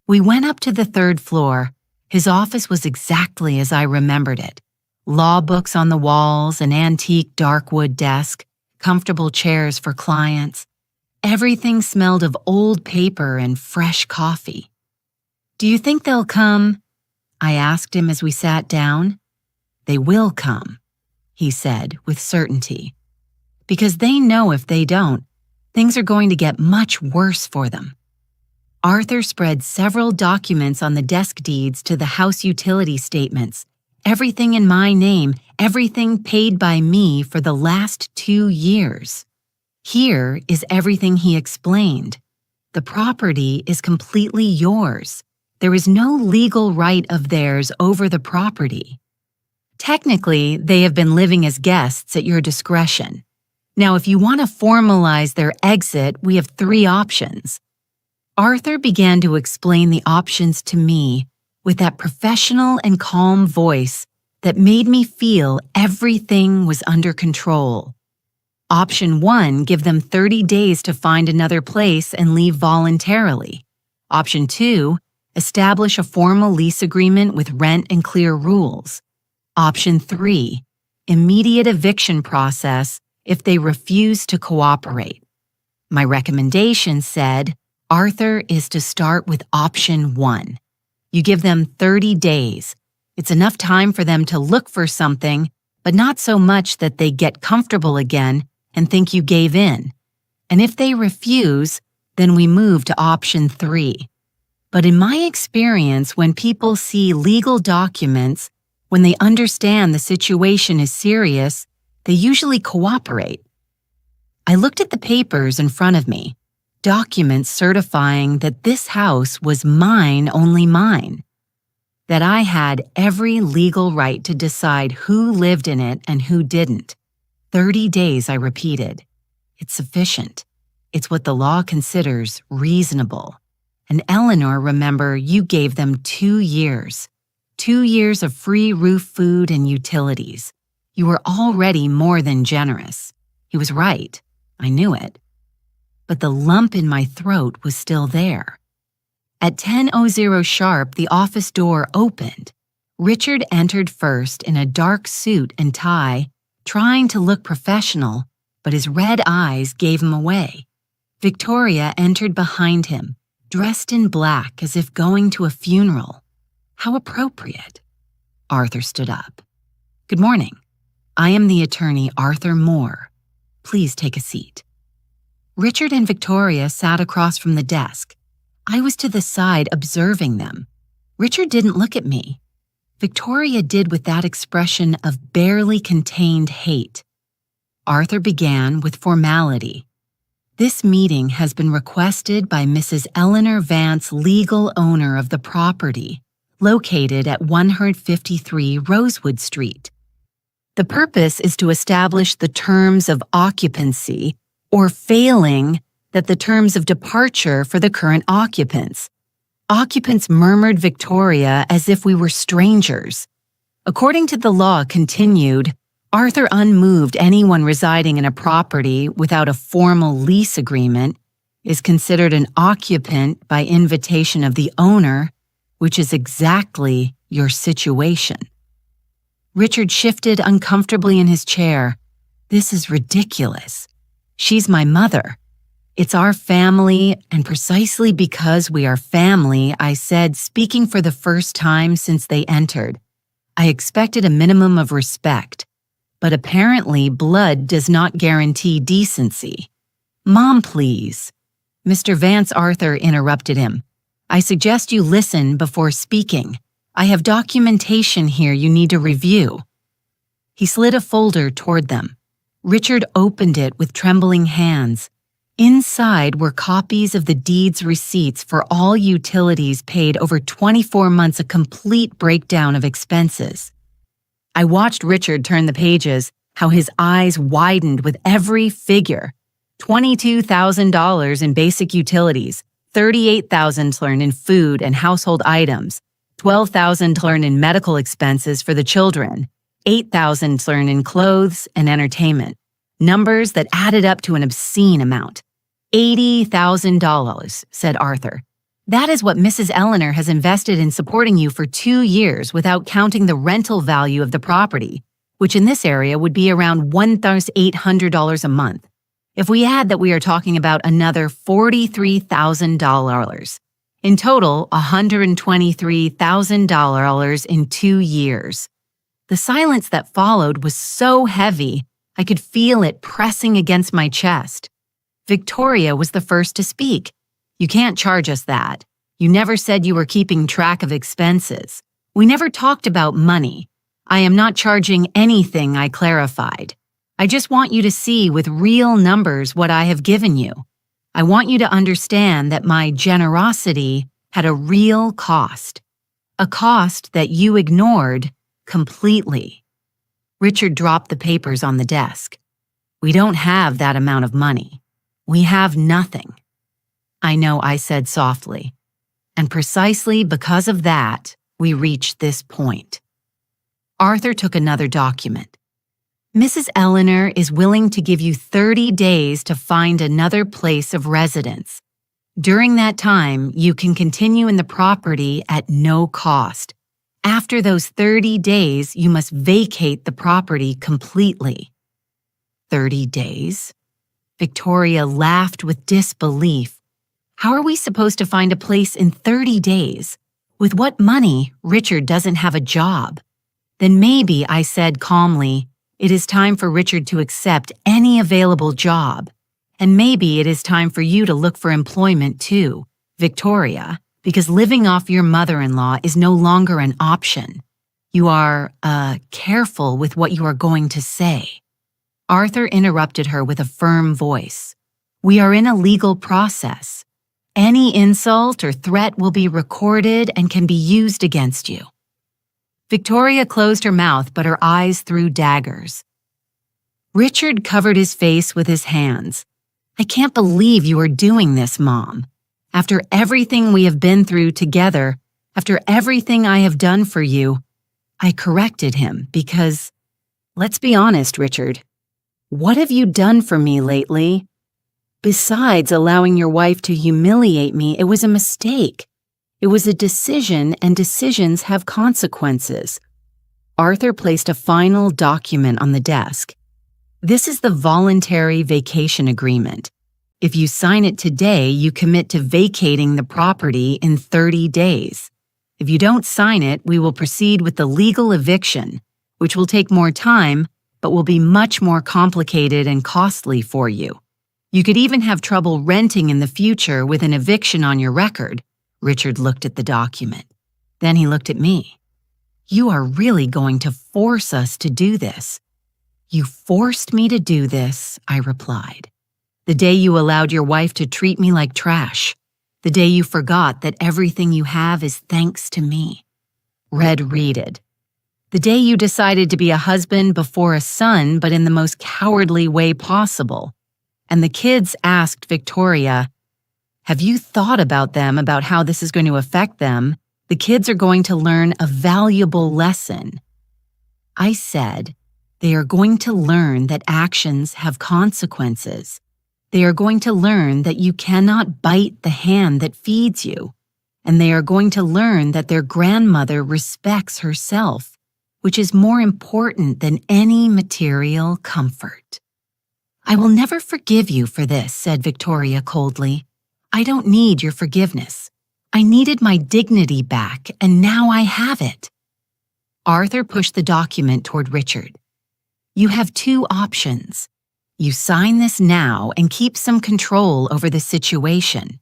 A: We went up to the third floor. His office was exactly as I remembered it. Law books on the walls, an antique dark wood desk, comfortable chairs for clients. Everything smelled of old paper and fresh coffee. "Do you think they'll come?" I asked him as we sat down. "They will come," he said with certainty, "because they know if they don't, things are going to get much worse for them." Arthur spread several documents on the desk deeds to the house utility statements, everything in my name, everything paid by me for the last 2 years. Here is everything he explained. The property is completely yours. There is no legal right of theirs over the property. Technically, they have been living as guests at your discretion. Now, if you want to formalize their exit, we have 3 options. Arthur began to explain the options to me with that professional and calm voice that made me feel everything was under control. Option 1, give them 30 days to find another place and leave voluntarily. Option 2, establish a formal lease agreement with rent and clear rules. Option 3, immediate eviction process if they refuse to cooperate. My recommendation said, Arthur, is to start with option 1. You give them 30 days. It's enough time for them to look for something, but not so much that they get comfortable again and think you gave in. And if they refuse, then we move to option 3. But in my experience, when people see legal documents, when they understand the situation is serious, they usually cooperate. I looked at the papers in front of me, documents certifying that this house was mine, only mine, that I had every legal right to decide who lived in it and who didn't. 30 days, I repeated. It's sufficient. It's what the law considers reasonable. And Eleanor, remember, you gave them 2 years. 2 years of free roof, food, and utilities. You were already more than generous. He was right. I knew it. But the lump in my throat was still there. At 10:00 sharp, the office door opened. Richard entered first in a dark suit and tie, trying to look professional, but his red eyes gave him away. Victoria entered behind him, dressed in black as if going to a funeral. How appropriate. Arthur stood up. "Good morning. I am the attorney Arthur Moore. Please take a seat." Richard and Victoria sat across from the desk. I was to the side observing them. Richard didn't look at me. Victoria did with that expression of barely contained hate. Arthur began with formality. "This meeting has been requested by Mrs. Eleanor Vance, legal owner of the property, located at 153 Rosewood Street. The purpose is to establish the terms of occupancy, or failing, that the terms of departure for the current occupants." Occupants murmured Victoria as if we were strangers. According to the law, continued, Arthur unmoved, anyone residing in a property without a formal lease agreement is considered an occupant by invitation of the owner, which is exactly your situation. Richard shifted uncomfortably in his chair. "This is ridiculous. She's my mother. It's our family, and precisely because we are family," I said, speaking for the first time since they entered. I expected a minimum of respect, but apparently blood does not guarantee decency. "Mom, please." Mr. Vance Arthur interrupted him. "I suggest you listen before speaking. I have documentation here you need to review." He slid a folder toward them. Richard opened it with trembling hands. Inside were copies of the deed's receipts for all utilities paid over 24 months, a complete breakdown of expenses. I watched Richard turn the pages, how his eyes widened with every figure. $22,000 in basic utilities, $38,000 in food and household items, $12,000 in medical expenses for the children, $8,000 in clothes and entertainment. Numbers that added up to an obscene amount. $80,000, said Arthur. That is what Mrs. Eleanor has invested in supporting you for 2 years without counting the rental value of the property, which in this area would be around $1,800 a month. If we add that we are talking about another $43,000. In total, $123,000 in 2 years. The silence that followed was so heavy, I could feel it pressing against my chest. Victoria was the first to speak. You can't charge us that. You never said you were keeping track of expenses. We never talked about money. I am not charging anything, I clarified. I just want you to see with real numbers what I have given you. I want you to understand that my generosity had a real cost. A cost that you ignored completely. Richard dropped the papers on the desk. We don't have that amount of money. We have nothing. I know, I said softly. And precisely because of that, we reached this point. Arthur took another document. Mrs. Eleanor is willing to give you 30 days to find another place of residence. During that time, you can continue in the property at no cost. After those 30 days, you must vacate the property completely. 30 days? Victoria laughed with disbelief. How are we supposed to find a place in 30 days? With what money? Richard doesn't have a job. Then maybe, I said calmly, it is time for Richard to accept any available job. And maybe it is time for you to look for employment too, Victoria, because living off your mother-in-law is no longer an option. You are, careful with what you are going to say. Arthur interrupted her with a firm voice. We are in a legal process. Any insult or threat will be recorded and can be used against you. Victoria closed her mouth, but her eyes threw daggers. Richard covered his face with his hands. I can't believe you are doing this, Mom. After everything we have been through together, after everything I have done for you, I corrected him because, let's be honest, Richard, what have you done for me lately? Besides allowing your wife to humiliate me, it was a mistake. It was a decision, and decisions have consequences. Arthur placed a final document on the desk. This is the voluntary vacation agreement. If you sign it today, you commit to vacating the property in 30 days. If you don't sign it, we will proceed with the legal eviction, which will take more time, but will be much more complicated and costly for you. You could even have trouble renting in the future with an eviction on your record. Richard looked at the document. Then he looked at me. You are really going to force us to do this. You forced me to do this, I replied. The day you allowed your wife to treat me like trash. The day you forgot that everything you have is thanks to me. Red readed. The day you decided to be a husband before a son, but in the most cowardly way possible. And the kids asked Victoria, have you thought about how this is going to affect them? The kids are going to learn a valuable lesson. I said, they are going to learn that actions have consequences. They are going to learn that you cannot bite the hand that feeds you. And they are going to learn that their grandmother respects herself, which is more important than any material comfort. I will never forgive you for this, said Victoria coldly. I don't need your forgiveness. I needed my dignity back, and now I have it. Arthur pushed the document toward Richard. You have 2 options. You sign this now and keep some control over the situation,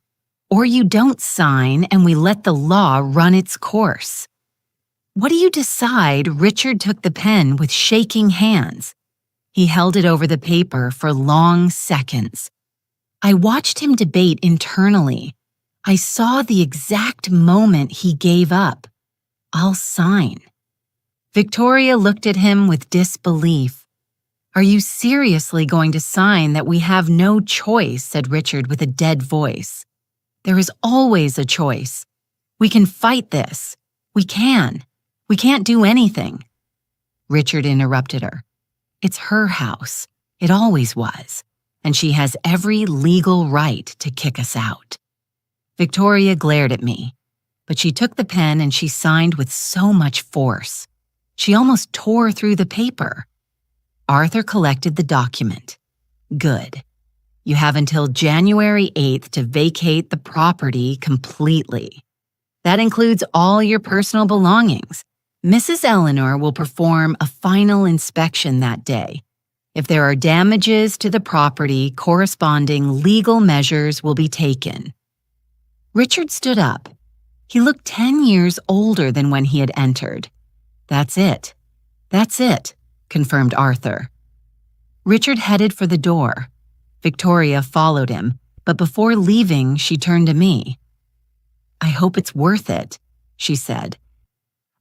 A: or you don't sign and we let the law run its course. What do you decide? Richard took the pen with shaking hands. He held it over the paper for long seconds. I watched him debate internally. I saw the exact moment he gave up. I'll sign. Victoria looked at him with disbelief. Are you seriously going to sign that we have no choice? Said Richard with a dead voice. There is always a choice. We can fight this. We can. We can't do anything. Richard interrupted her. It's her house. It always was. and she has every legal right to kick us out." Victoria glared at me, but she took the pen and she signed with so much force. She almost tore through the paper. Arthur collected the document. "Good. You have until January 8th to vacate the property completely. That includes all your personal belongings. Mrs. Eleanor will perform a final inspection that day. If there are damages to the property, corresponding legal measures will be taken." Richard stood up. He looked 10 years older than when he had entered. That's it, confirmed Arthur. Richard headed for the door. Victoria followed him, but before leaving, she turned to me. "I hope it's worth it," she said.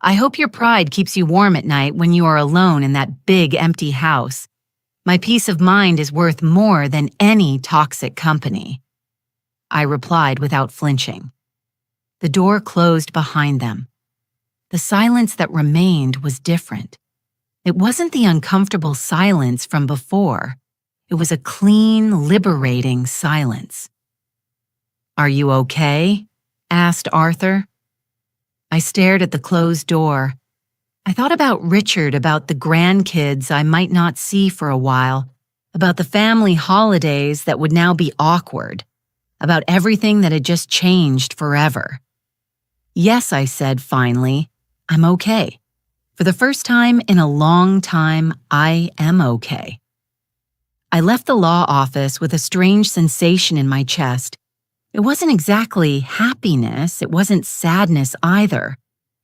A: "I hope your pride keeps you warm at night when you are alone in that big empty house. My peace of mind is worth more than any toxic company." I replied without flinching. The door closed behind them. The silence that remained was different. It wasn't the uncomfortable silence from before. It was a clean, liberating silence. "Are you okay?" asked Arthur. I stared at the closed door. I thought about Richard, about the grandkids I might not see for a while, about the family holidays that would now be awkward, about everything that had just changed forever. "Yes," I said finally, "I'm okay. For the first time in a long time, I am okay." I left the law office with a strange sensation in my chest. It wasn't exactly happiness, it wasn't sadness either.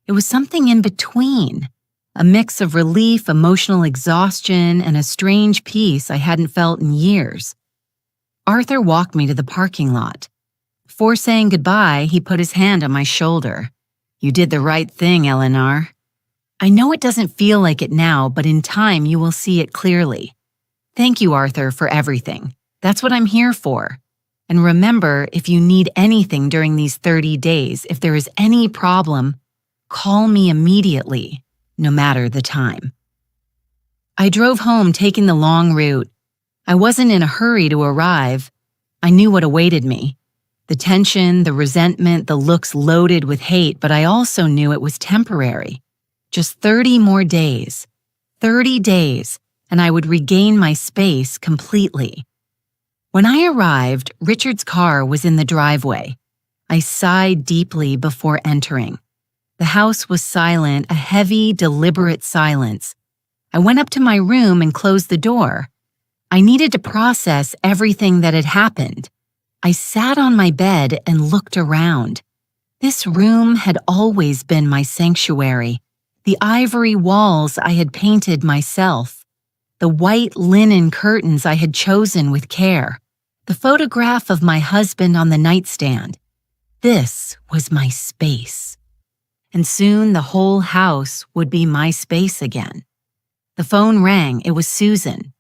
A: It was something in between, a mix of relief, emotional exhaustion, and a strange peace I hadn't felt in years. Arthur walked me to the parking lot. Before saying goodbye, he put his hand on my shoulder. "You did the right thing, Eleanor. I know it doesn't feel like it now, but in time you will see it clearly. Thank you, Arthur, for everything. That's what I'm here for. And remember, if you need anything during these 30 days, if there is any problem, call me immediately, no matter the time." I drove home taking the long route. I wasn't in a hurry to arrive. I knew what awaited me. The tension, the resentment, the looks loaded with hate, but I also knew it was temporary. Just 30 more days. 30 days, and I would regain my space completely. When I arrived, Richard's car was in the driveway. I sighed deeply before entering. The house was silent, a heavy, deliberate silence. I went up to my room and closed the door. I needed to process everything that had happened. I sat on my bed and looked around. This room had always been my sanctuary. The ivory walls I had painted myself. The white linen curtains I had chosen with care. The photograph of my husband on the nightstand. This was my space. And soon the whole house would be my space again. The phone rang. It was Susan.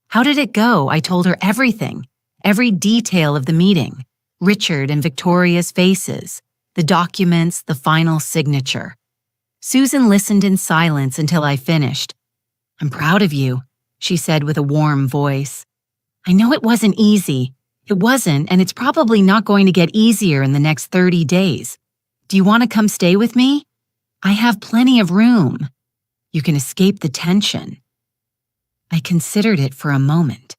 A: How did it go? I told her everything, every detail of the meeting, Richard and Victoria's faces, the documents, the final signature. Susan listened in silence until I finished. "I'm proud of you," she said with a warm voice. "I know it wasn't easy. It wasn't, and it's probably not going to get easier in the next 30 days. Do you want to come stay with me? I have plenty of room. You can escape the tension." I considered it for a moment.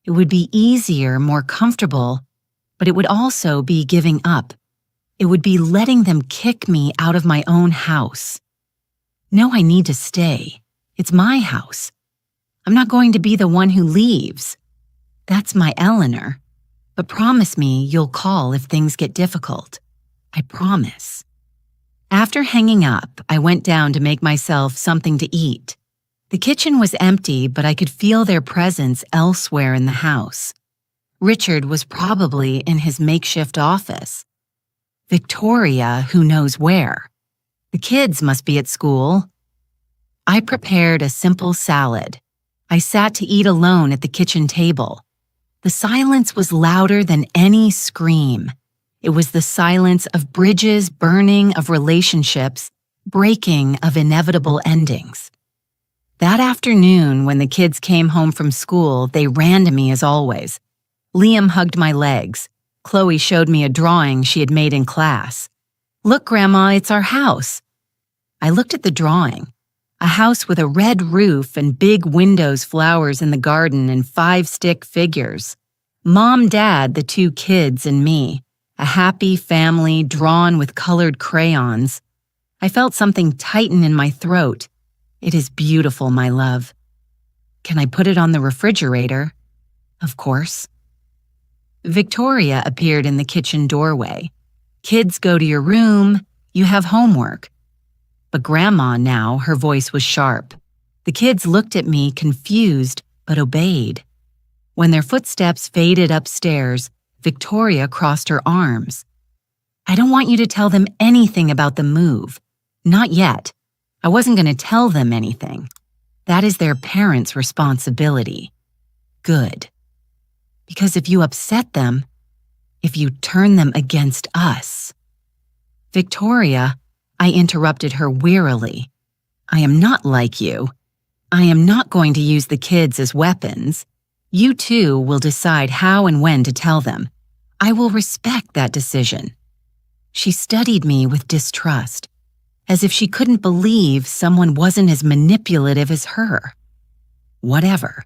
A: It would be easier, more comfortable, but it would also be giving up. It would be letting them kick me out of my own house. No, I need to stay. It's my house. I'm not going to be the one who leaves. That's my Eleanor. But promise me you'll call if things get difficult. I promise. After hanging up, I went down to make myself something to eat. The kitchen was empty, but I could feel their presence elsewhere in the house. Richard was probably in his makeshift office. Victoria, who knows where. The kids must be at school. I prepared a simple salad. I sat to eat alone at the kitchen table. The silence was louder than any scream. It was the silence of bridges burning, of relationships breaking, of inevitable endings. That afternoon, when the kids came home from school, they ran to me as always. Liam hugged my legs. Chloe showed me a drawing she had made in class. "Look, Grandma, it's our house." I looked at the drawing. A house with a red roof and big windows, flowers in the garden, and 5 stick figures. Mom, Dad, the 2 kids, and me. A happy family drawn with colored crayons. I felt something tighten in my throat. "It is beautiful, my love." "Can I put it on the refrigerator?" "Of course." Victoria appeared in the kitchen doorway. "Kids, go to your room. You have homework." But Grandma now, her voice was sharp. The kids looked at me, confused, but obeyed. When their footsteps faded upstairs, Victoria crossed her arms. "I don't want you to tell them anything about the move. Not yet. I wasn't going to tell them anything. That is their parents' responsibility." "Good. Because if you upset them, if you turn them against us—" "Victoria," I interrupted her wearily, "I am not like you. I am not going to use the kids as weapons. You two will decide how and when to tell them. I will respect that decision." She studied me with distrust, as if she couldn't believe someone wasn't as manipulative as her. "Whatever.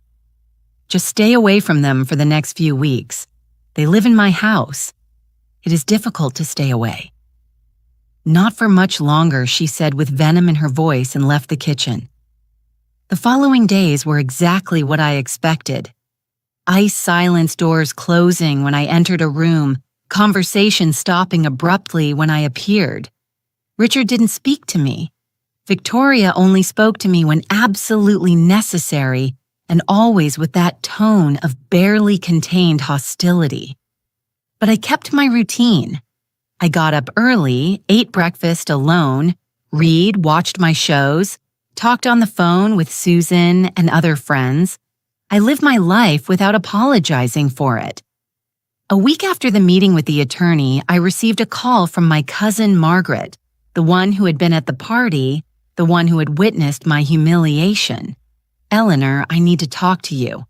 A: Just stay away from them for the next few weeks. They live in my house. It is difficult to stay away." "Not for much longer," she said with venom in her voice, and left the kitchen. The following days were exactly what I expected. Ice silence, doors closing when I entered a room, conversation stopping abruptly when I appeared. Richard didn't speak to me. Victoria only spoke to me when absolutely necessary, and always with that tone of barely contained hostility. But I kept my routine. I got up early, ate breakfast alone, watched my shows, talked on the phone with Susan and other friends. I lived my life without apologizing for it. A week after the meeting with the attorney, I received a call from my cousin Margaret, the one who had been at the party, the one who had witnessed my humiliation. "Eleanor, I need to talk to you.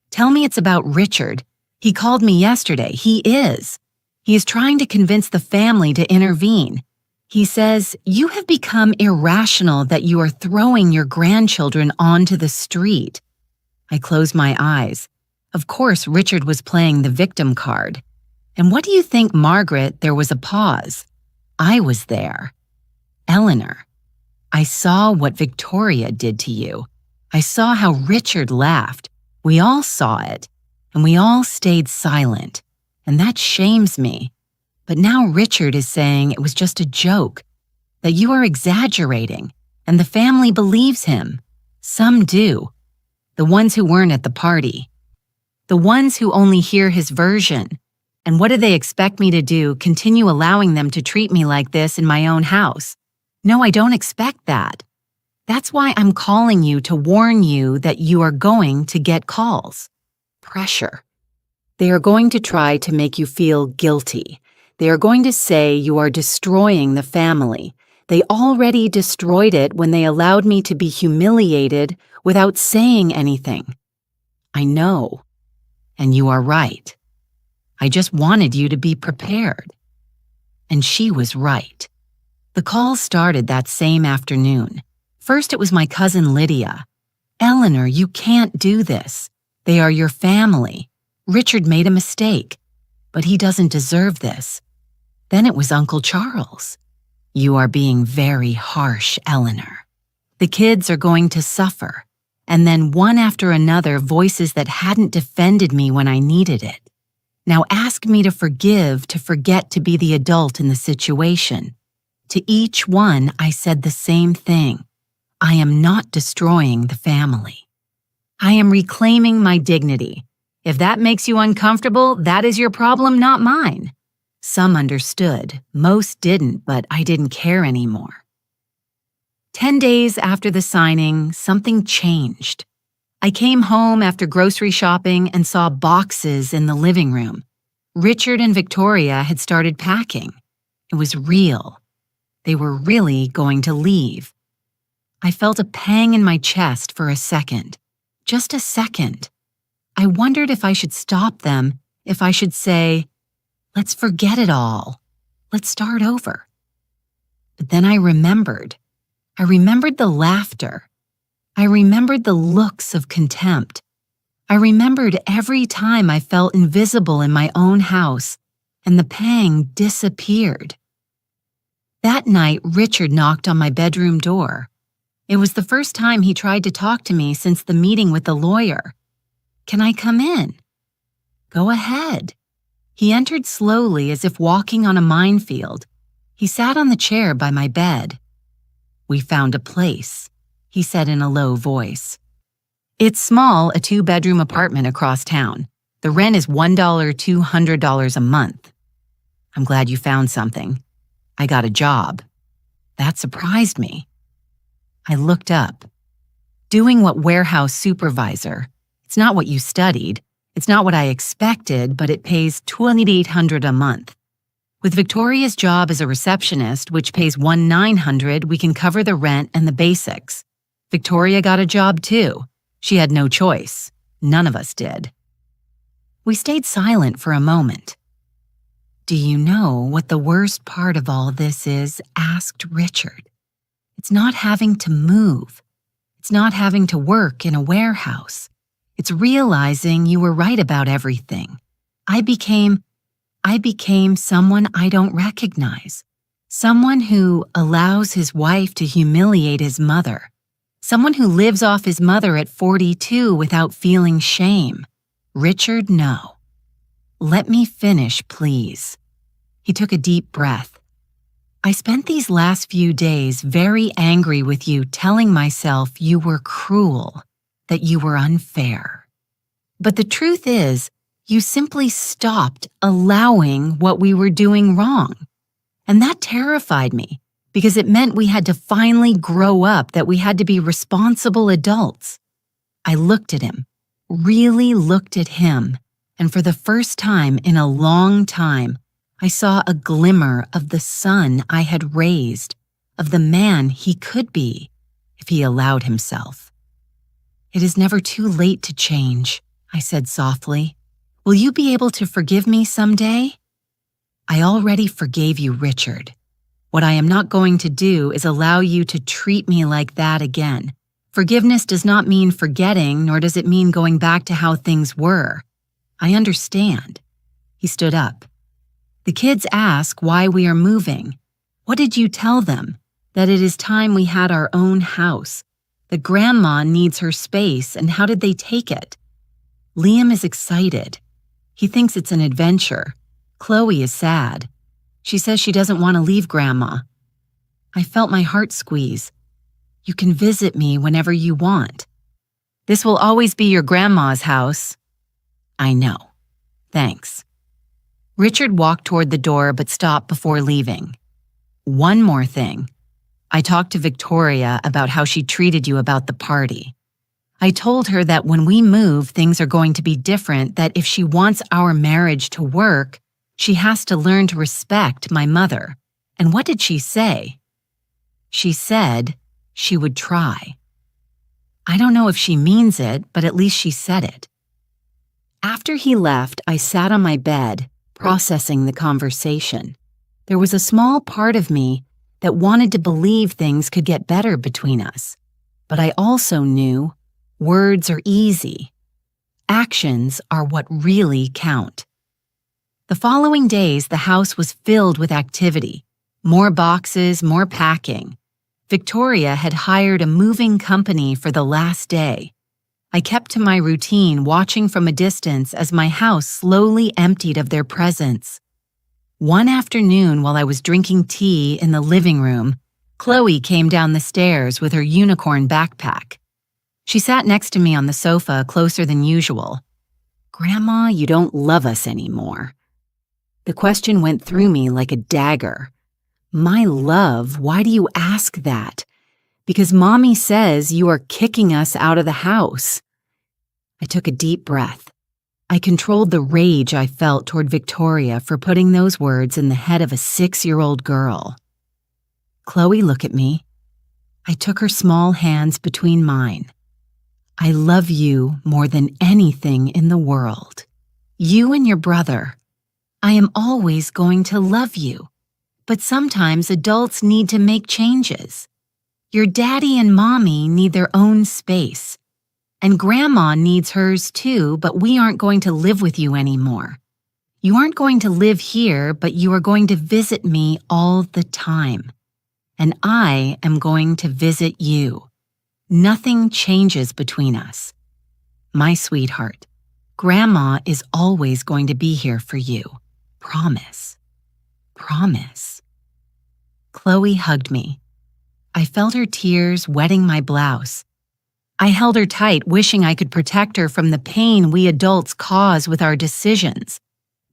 A: Tell me it's about Richard. He called me yesterday. He is. He is trying to convince the family to intervene. He says, you have become irrational that you are throwing your grandchildren onto the street." I closed my eyes. Of course, Richard was playing the victim card. And what do you think, Margaret? There was a pause. I was there. "Eleanor, I saw what Victoria did to you. I saw how Richard laughed. We all saw it. And we all stayed silent. And that shames me. But now Richard is saying it was just a joke, that you are exaggerating, and the family believes him. Some do. The ones who weren't at the party. The ones who only hear his version. And what do they expect me to do, continue allowing them to treat me like this in my own house? No, I don't expect that. That's why I'm calling you to warn you that you are going to get calls. Pressure. They are going to try to make you feel guilty. They are going to say you are destroying the family. They already destroyed it when they allowed me to be humiliated without saying anything. I know. And you are right. I just wanted you to be prepared. And she was right. The call started that same afternoon. First, it was my cousin Lydia. "Eleanor, you can't do this. They are your family. Richard made a mistake, but he doesn't deserve this." Then it was Uncle Charles. "You are being very harsh, Eleanor. The kids are going to suffer." And then one after another, voices that hadn't defended me when I needed it. Now ask me to forgive, to forget to be the adult in the situation. To each one, I said the same thing. I am not destroying the family. I am reclaiming my dignity. If that makes you uncomfortable, that is your problem, not mine. Some understood, most didn't, but I didn't care anymore. 10 days after the signing, something changed. I came home after grocery shopping and saw boxes in the living room. Richard and Victoria had started packing. It was real. They were really going to leave. I felt a pang in my chest for a second. Just a second. I wondered if I should stop them if I should say, let's forget it all. Let's start over. But then I remembered. I remembered the laughter. I remembered the looks of contempt. I remembered every time I felt invisible in my own house, and the pang disappeared. That night, Richard knocked on my bedroom door. It was the first time he tried to talk to me since the meeting with the lawyer. "Can I come in?" "Go ahead." He entered slowly as if walking on a minefield. He sat on the chair by my bed. "We found a place," he said in a low voice. "It's small, a 2-bedroom apartment across town. The rent is $1,200 a month." "I'm glad you found something. I got a job." That surprised me. I looked up. "Doing what warehouse supervisor. It's not what you studied. It's not what I expected, but it pays $2,800 a month. With Victoria's job as a receptionist, which pays $1,900, we can cover the rent and the basics. Victoria got a job too. She had no choice. None of us did." We stayed silent for a moment. "Do you know what the worst part of all this is?" asked Richard. "It's not having to move. It's not having to work in a warehouse. It's realizing you were right about everything. I became someone I don't recognize. Someone who allows his wife to humiliate his mother. Someone who lives off his mother at 42 without feeling shame. Richard, no. Let me finish, please." He took a deep breath. "I spent these last few days very angry with you, telling myself you were cruel, that you were unfair. But the truth is, you simply stopped allowing what we were doing wrong. And that terrified me, because it meant we had to finally grow up, that we had to be responsible adults." I looked at him, really looked at him, and for the first time in a long time, I saw a glimmer of the son I had raised, of the man he could be if he allowed himself. "It is never too late to change," I said softly. "Will you be able to forgive me someday?" "I already forgave you, Richard. What I am not going to do is allow you to treat me like that again. Forgiveness does not mean forgetting, nor does it mean going back to how things were. I understand." He stood up. "The kids ask why we are moving. What did you tell them? That it is time we had our own house. That Grandma needs her space, and how did they take it? Liam is excited. He thinks it's an adventure. Chloe is sad. She says she doesn't want to leave Grandma." I felt my heart squeeze. "You can visit me whenever you want." "This will always be your grandma's house." "I know. Thanks." Richard walked toward the door but stopped before leaving. "One more thing. I talked to Victoria about how she treated you about the party. I told her that when we move, things are going to be different, that if she wants our marriage to work, she has to learn to respect my mother. And what did she say? She said she would try. I don't know if she means it, but at least she said it." After he left, I sat on my bed, processing the conversation. There was a small part of me that wanted to believe things could get better between us. But I also knew words are easy. Actions are what really count. The following days, the house was filled with activity. More boxes, more packing. Victoria had hired a moving company for the last day. I kept to my routine, watching from a distance as my house slowly emptied of their presence. One afternoon, while I was drinking tea in the living room, Chloe came down the stairs with her unicorn backpack. She sat next to me on the sofa, closer than usual. "Grandma, you don't love us anymore." The question went through me like a dagger. "My love, why do you ask that?" "Because Mommy says you are kicking us out of the house." I took a deep breath. I controlled the rage I felt toward Victoria for putting those words in the head of a 6-year-old girl. "Chloe, look at me." I took her small hands between mine. "I love you more than anything in the world. You and your brother. I am always going to love you, but sometimes adults need to make changes. Your daddy and mommy need their own space, and grandma needs hers too, but we aren't going to live with you anymore. You aren't going to live here, but you are going to visit me all the time, and I am going to visit you. Nothing changes between us. My sweetheart, Grandma is always going to be here for you. Promise. Promise. Chloe hugged me. I felt her tears wetting my blouse. I held her tight, wishing I could protect her from the pain we adults cause with our decisions,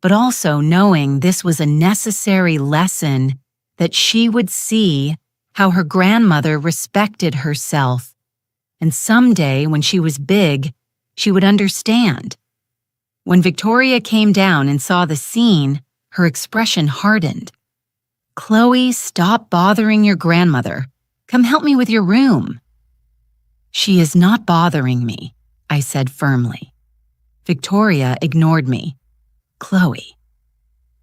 A: but also knowing this was a necessary lesson that she would see how her grandmother respected herself. And someday, when she was big, she would understand. When Victoria came down and saw the scene, her expression hardened. Chloe, stop bothering your grandmother. Come help me with your room. She is not bothering me, I said firmly. Victoria ignored me. Chloe.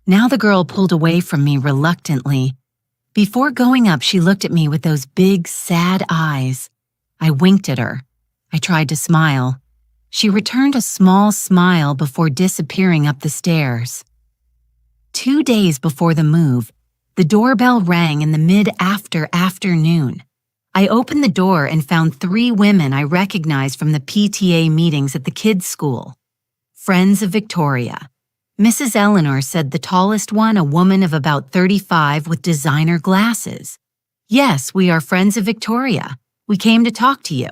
A: Now the girl pulled away from me reluctantly. Before going up, she looked at me with those big, sad eyes. I winked at her. I tried to smile. She returned a small smile before disappearing up the stairs. 2 days before the move, the doorbell rang in the mid-afternoon. I opened the door and found 3 women I recognized from the PTA meetings at the kids' school. Friends of Victoria. Mrs. Eleanor said the tallest one, a woman of about 35 with designer glasses. Yes, we are friends of Victoria. We came to talk to you.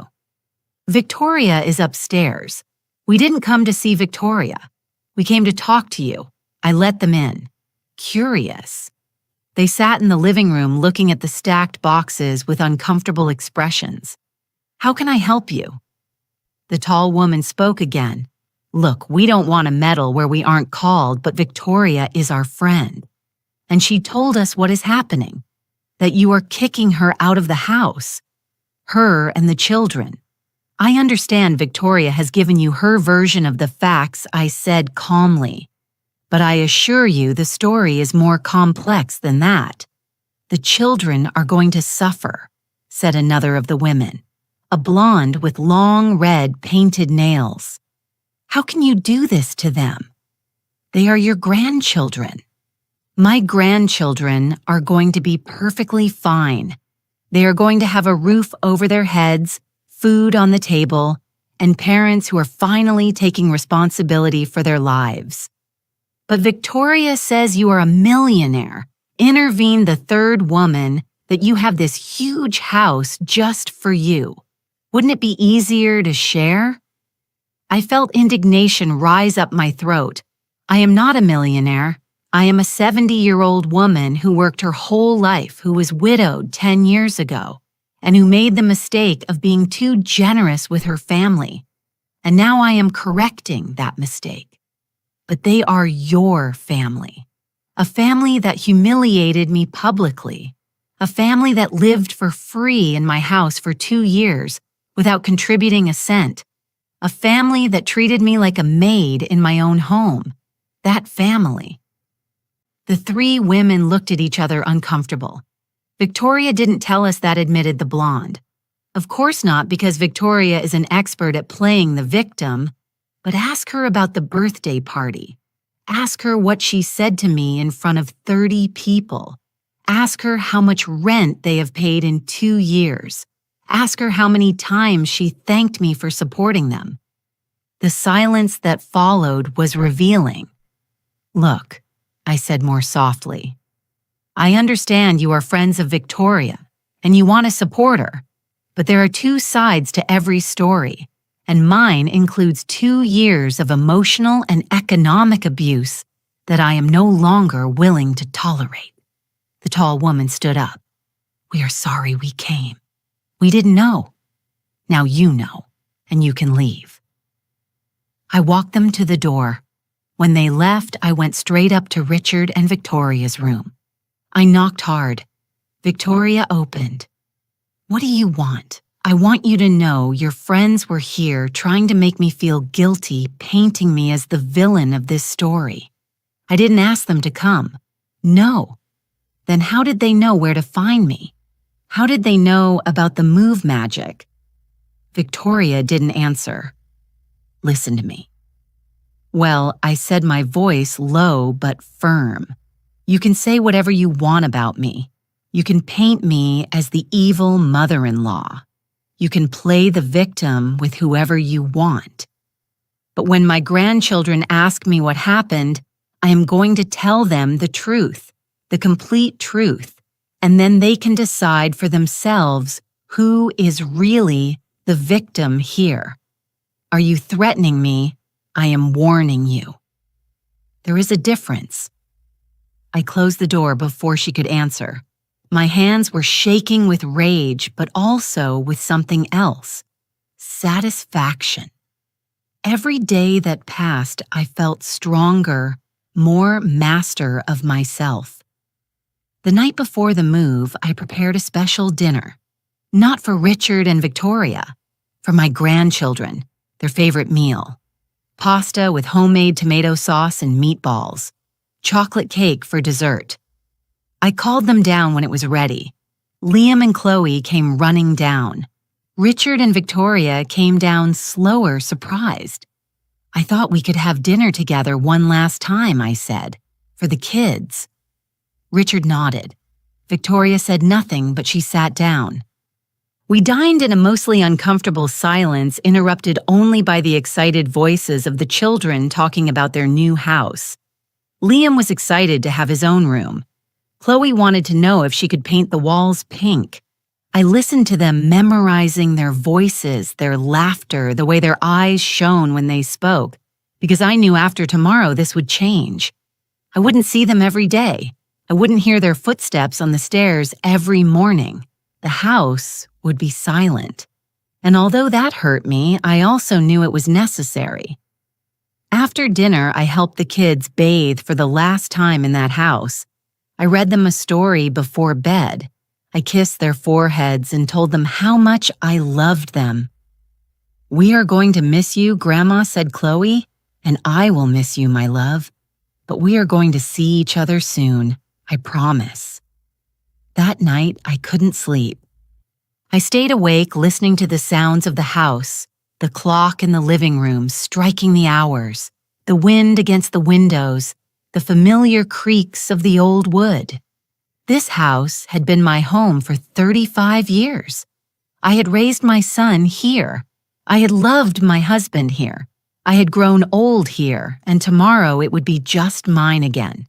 A: Victoria is upstairs. We didn't come to see Victoria. We came to talk to you. I let them in. Curious. They sat in the living room looking at the stacked boxes with uncomfortable expressions. How can I help you? The tall woman spoke again. Look, we don't want to meddle where we aren't called, but Victoria is our friend. And she told us what is happening, that you are kicking her out of the house, her and the children. I understand Victoria has given you her version of the facts, I said calmly. But I assure you the story is more complex than that. The children are going to suffer, said another of the women, a blonde with long red painted nails. How can you do this to them? They are your grandchildren. My grandchildren are going to be perfectly fine. They are going to have a roof over their heads, food on the table, and parents who are finally taking responsibility for their lives. But Victoria says you are a millionaire, intervened the third woman, that you have this huge house just for you. Wouldn't it be easier to share? I felt indignation rise up my throat. I am not a millionaire. I am a 70-year-old woman who worked her whole life, who was widowed 10 years ago, and who made the mistake of being too generous with her family. And now I am correcting that mistake. But they are your family. A family that humiliated me publicly. A family that lived for free in my house for 2 years without contributing a cent. A family that treated me like a maid in my own home. That family. The 3 women looked at each other uncomfortable. Victoria didn't tell us that, admitted the blonde. Of course not, because Victoria is an expert at playing the victim, but ask her about the birthday party. Ask her what she said to me in front of 30 people. Ask her how much rent they have paid in 2 years. Ask her how many times she thanked me for supporting them. The silence that followed was revealing. Look, I said more softly. I understand you are friends of Victoria, and you want to support her, but there are 2 sides to every story, and mine includes 2 years of emotional and economic abuse that I am no longer willing to tolerate. The tall woman stood up. We are sorry we came. We didn't know. Now you know, and you can leave. I walked them to the door. When they left, I went straight up to Richard and Victoria's room. I knocked hard. Victoria opened. What do you want? I want you to know your friends were here trying to make me feel guilty, painting me as the villain of this story. I didn't ask them to come. No. Then how did they know where to find me? How did they know about the move magic? Victoria didn't answer. Listen to me. Well, I said, my voice low but firm. You can say whatever you want about me. You can paint me as the evil mother-in-law. You can play the victim with whoever you want. But when my grandchildren ask me what happened, I am going to tell them the truth, the complete truth, and then they can decide for themselves who is really the victim here. Are you threatening me? I am warning you. There is a difference. I closed the door before she could answer. My hands were shaking with rage, but also with something else. Satisfaction. Every day that passed, I felt stronger, more master of myself. The night before the move, I prepared a special dinner. Not for Richard and Victoria, for my grandchildren, their favorite meal. Pasta with homemade tomato sauce and meatballs. Chocolate cake for dessert. I called them down when it was ready. Liam and Chloe came running down. Richard and Victoria came down slower, surprised. I thought we could have dinner together one last time, I said, for the kids. Richard nodded. Victoria said nothing, but she sat down. We dined in a mostly uncomfortable silence, interrupted only by the excited voices of the children talking about their new house. Liam was excited to have his own room. Chloe wanted to know if she could paint the walls pink. I listened to them memorizing their voices, their laughter, the way their eyes shone when they spoke, because I knew after tomorrow this would change. I wouldn't see them every day. I wouldn't hear their footsteps on the stairs every morning. The house would be silent. And although that hurt me, I also knew it was necessary. After dinner, I helped the kids bathe for the last time in that house. I read them a story before bed. I kissed their foreheads and told them how much I loved them. "We are going to miss you," Grandma said, Chloe, "and I will miss you, my love. But we are going to see each other soon, I promise." That night, I couldn't sleep. I stayed awake listening to the sounds of the house, the clock in the living room striking the hours, the wind against the windows, the familiar creaks of the old wood. This house had been my home for 35 years. I had raised my son here. I had loved my husband here. I had grown old here, and tomorrow it would be just mine again.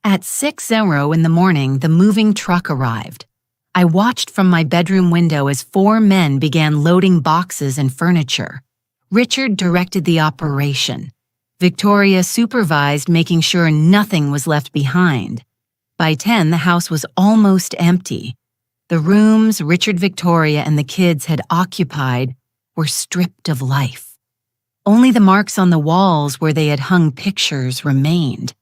A: At 6:00 in the morning, the moving truck arrived. I watched from my bedroom window as 4 men began loading boxes and furniture. Richard directed the operation. Victoria supervised, making sure nothing was left behind. By 10, the house was almost empty. The rooms Richard, Victoria, and the kids had occupied were stripped of life. Only the marks on the walls where they had hung pictures remained.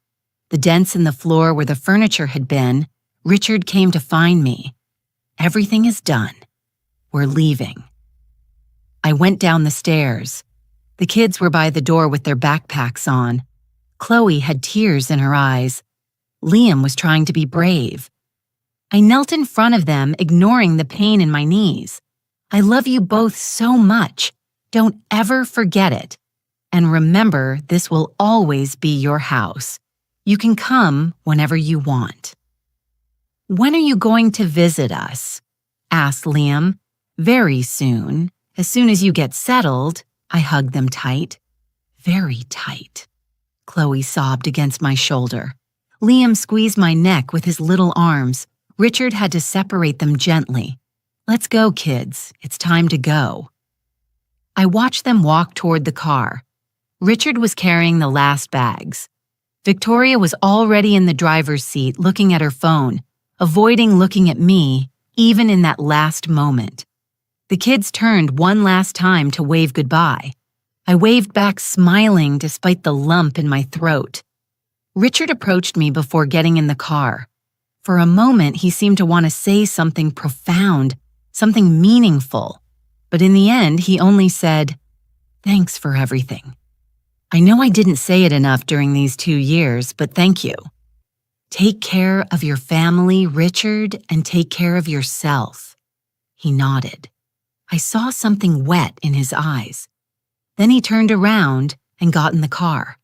A: The dents in the floor where the furniture had been, Richard came to find me. "Everything is done. We're leaving." I went down the stairs. The kids were by the door with their backpacks on. Chloe had tears in her eyes. Liam was trying to be brave. I knelt in front of them, ignoring the pain in my knees. "I love you both so much. Don't ever forget it. And remember, this will always be your house. You can come whenever you want." "When are you going to visit us?" asked Liam. "Very soon. As soon as you get settled." I hugged them tight. Very tight. Chloe sobbed against my shoulder. Liam squeezed my neck with his little arms. Richard had to separate them gently. "Let's go, kids. It's time to go." I watched them walk toward the car. Richard was carrying the last bags. Victoria was already in the driver's seat, looking at her phone, avoiding looking at me, even in that last moment. The kids turned one last time to wave goodbye. I waved back, smiling despite the lump in my throat. Richard approached me before getting in the car. For a moment, he seemed to want to say something profound, something meaningful. But in the end, he only said, "Thanks for everything." I know I didn't say it enough during these 2 years, but thank you. Take care of your family, Richard, and take care of yourself. He nodded. I saw something wet in his eyes. Then he turned around and got in the car.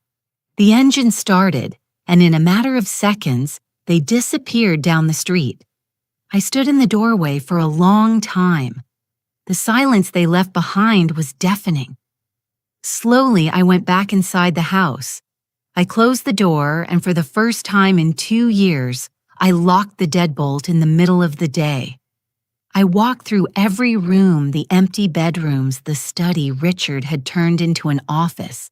A: The engine started, and in a matter of seconds, they disappeared down the street. I stood in the doorway for a long time. The silence they left behind was deafening. Slowly, I went back inside the house. I closed the door, and for the first time in 2 years, I locked the deadbolt in the middle of the day. I walked through every room, the empty bedrooms, the study Richard had turned into an office,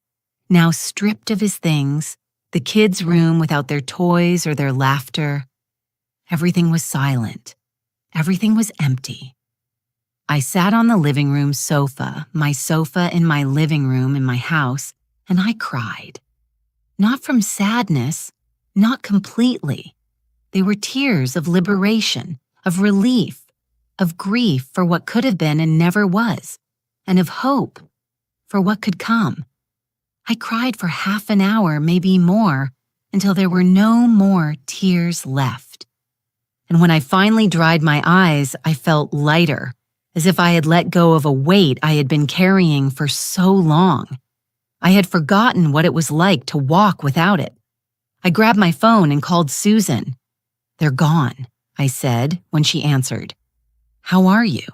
A: now stripped of his things, the kids' room without their toys or their laughter. Everything was silent. Everything was empty. I sat on the living room sofa, my sofa in my living room in my house, and I cried. Not from sadness, not completely. They were tears of liberation, of relief, of grief for what could have been and never was, and of hope for what could come. I cried for half an hour, maybe more, until there were no more tears left. And when I finally dried my eyes, I felt lighter, as if I had let go of a weight I had been carrying for so long. I had forgotten what it was like to walk without it. I grabbed my phone and called Susan. "They're gone," I said when she answered. "How are you?"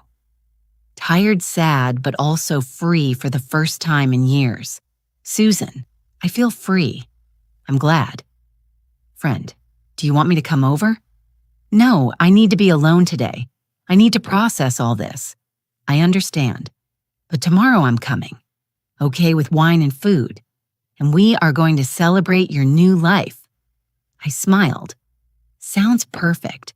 A: Tired, sad, but also free for the first time in years. "Susan, I feel free. I'm glad." "Friend, do you want me to come over?" "No, I need to be alone today. I need to process all this." "I understand. But tomorrow I'm coming. Okay with wine and food. And we are going to celebrate your new life." I smiled. Sounds perfect.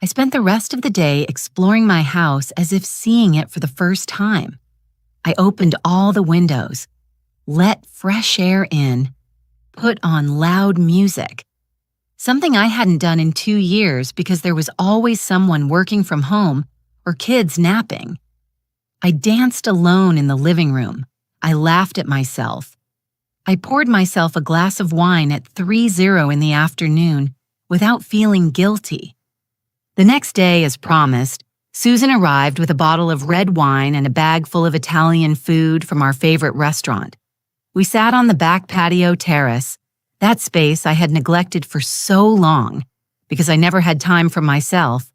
A: I spent the rest of the day exploring my house as if seeing it for the first time. I opened all the windows, let fresh air in, put on loud music. Something I hadn't done in 2 years because there was always someone working from home or kids napping. I danced alone in the living room. I laughed at myself. I poured myself a glass of wine at 3:00 in the afternoon without feeling guilty. The next day, as promised, Susan arrived with a bottle of red wine and a bag full of Italian food from our favorite restaurant. We sat on the back patio terrace, that space I had neglected for so long because I never had time for myself.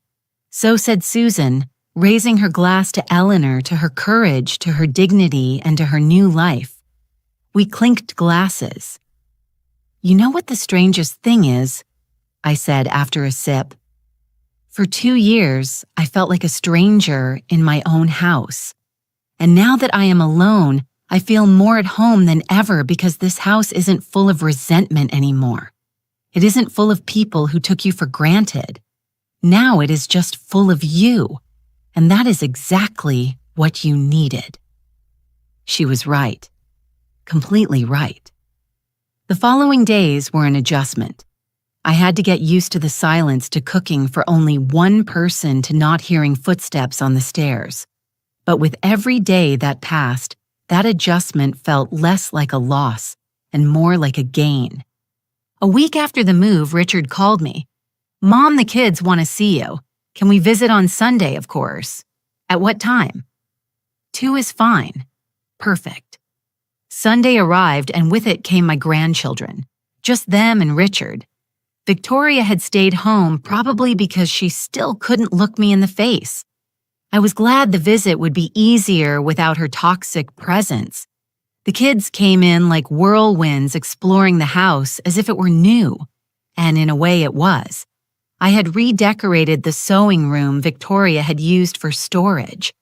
A: So said Susan, raising her glass to Eleanor, to her courage, to her dignity, and to her new life. We clinked glasses. "You know what the strangest thing is?" I said after a sip. For 2 years, I felt like a stranger in my own house. And now that I am alone, I feel more at home than ever because this house isn't full of resentment anymore. It isn't full of people who took you for granted. Now it is just full of you, and that is exactly what you needed. She was right. Completely right. The following days were an adjustment. I had to get used to the silence, to cooking for only one person, to not hearing footsteps on the stairs. But with every day that passed, that adjustment felt less like a loss and more like a gain. A week after the move, Richard called me. "Mom, the kids want to see you. Can we visit on Sunday, of course? At what time?" 2 is fine. Perfect. Sunday arrived, and with it came my grandchildren. Just them and Richard. Victoria had stayed home probably because she still couldn't look me in the face. I was glad the visit would be easier without her toxic presence. The kids came in like whirlwinds, exploring the house as if it were new, and in a way it was. I had redecorated the sewing room Victoria had used for storage.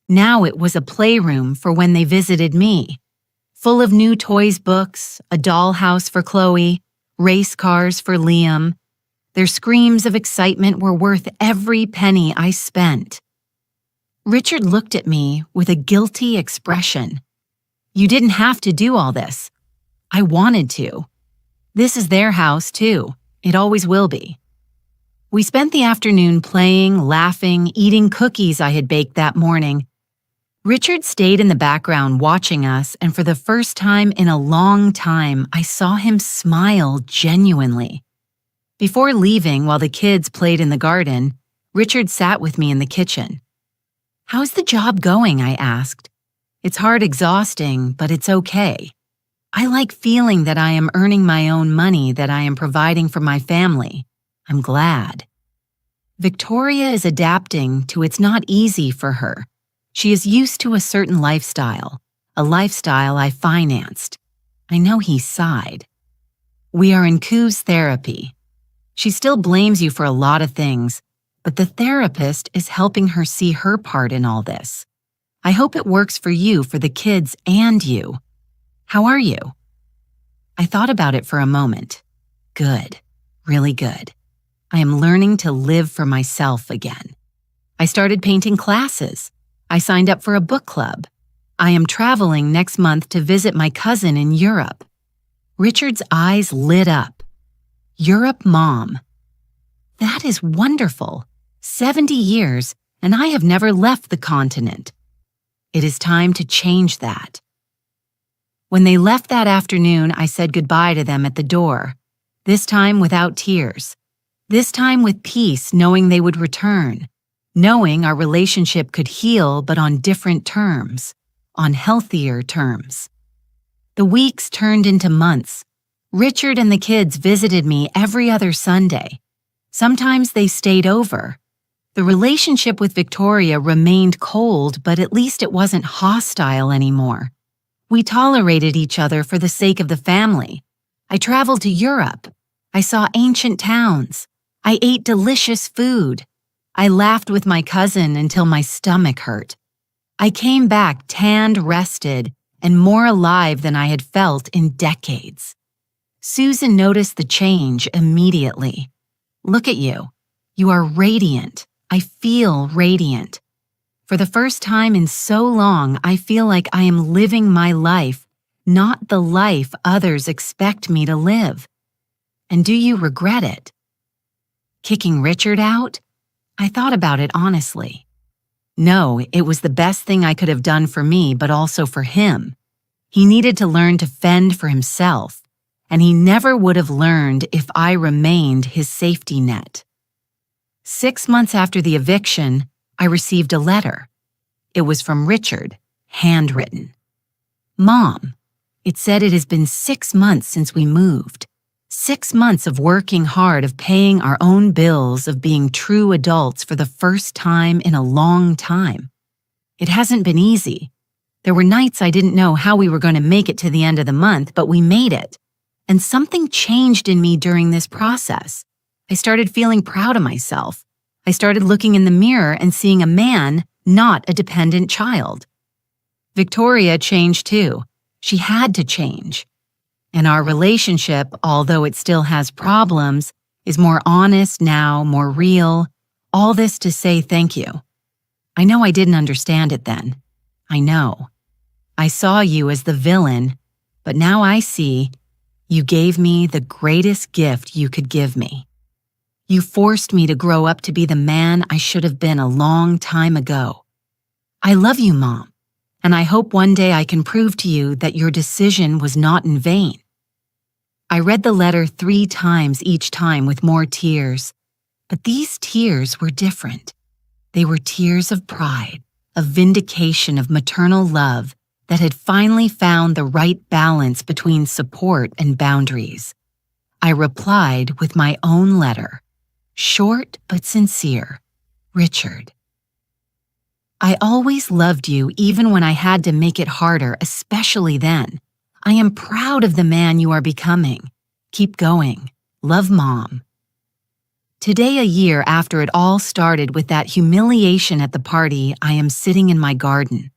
A: Now it was a playroom for when they visited me, full of new toys, books, a dollhouse for Chloe, race cars for Liam. Their screams of excitement were worth every penny I spent. Richard looked at me with a guilty expression. "You didn't have to do all this. I wanted to. This is their house, too. It always will be." We spent the afternoon playing, laughing, eating cookies I had baked that morning. Richard stayed in the background watching us, and for the first time in a long time, I saw him smile genuinely. Before leaving, while the kids played in the garden, Richard sat with me in the kitchen. "How's the job going?" I asked. "It's hard, exhausting, but it's okay. I like feeling that I am earning my own money, that I am providing for my family. I'm glad." Victoria is adapting to it's not easy for her. She is used to a certain lifestyle, a lifestyle I financed. I know he sighed. We are in Ku's therapy. She still blames you for a lot of things, but the therapist is helping her see her part in all this. I hope it works for you, for the kids, and you. How are you? I thought about it for a moment. Good, really good. I am learning to live for myself again. I started painting classes. I signed up for a book club. I am traveling next month to visit my cousin in Europe. Richard's eyes lit up. Europe, Mom. That is wonderful. 70 years, and I have never left the continent. It is time to change that. When they left that afternoon, I said goodbye to them at the door, this time without tears, this time with peace, knowing they would return, knowing our relationship could heal but on different terms, on healthier terms. The weeks turned into months. Richard and the kids visited me every other Sunday. Sometimes they stayed over. The relationship with Victoria remained cold, but at least it wasn't hostile anymore. We tolerated each other for the sake of the family. I traveled to Europe. I saw ancient towns. I ate delicious food. I laughed with my cousin until my stomach hurt. I came back tanned, rested, and more alive than I had felt in decades. Susan noticed the change immediately. "Look at you. You are radiant. I feel radiant. For the first time in so long, I feel like I am living my life, not the life others expect me to live. And do you regret it?" Kicking Richard out? I thought about it honestly. No, it was the best thing I could have done for me, but also for him. He needed to learn to fend for himself, and he never would have learned if I remained his safety net. 6 months after the eviction, I received a letter. It was from Richard, handwritten. "Mom," it said, "it has been 6 months since we moved. 6 months of working hard, of paying our own bills, of being true adults for the first time in a long time. It hasn't been easy. There were nights I didn't know how we were going to make it to the end of the month, but we made it. And something changed in me during this process. I started feeling proud of myself. I started looking in the mirror and seeing a man, not a dependent child. Victoria changed too. She had to change. And our relationship, although it still has problems, is more honest now, more real. All this to say thank you. I know I didn't understand it then. I know. I saw you as the villain, but now I see you gave me the greatest gift you could give me. You forced me to grow up to be the man I should have been a long time ago. I love you, Mom, and I hope one day I can prove to you that your decision was not in vain." I read the letter 3 times each time with more tears, but these tears were different. They were tears of pride, of vindication of maternal love that had finally found the right balance between support and boundaries. I replied with my own letter. Short but sincere, Richard. I always loved you even when I had to make it harder, especially then. I am proud of the man you are becoming. Keep going. Love, Mom. Today, a year after it all started with that humiliation at the party, I am sitting in my garden.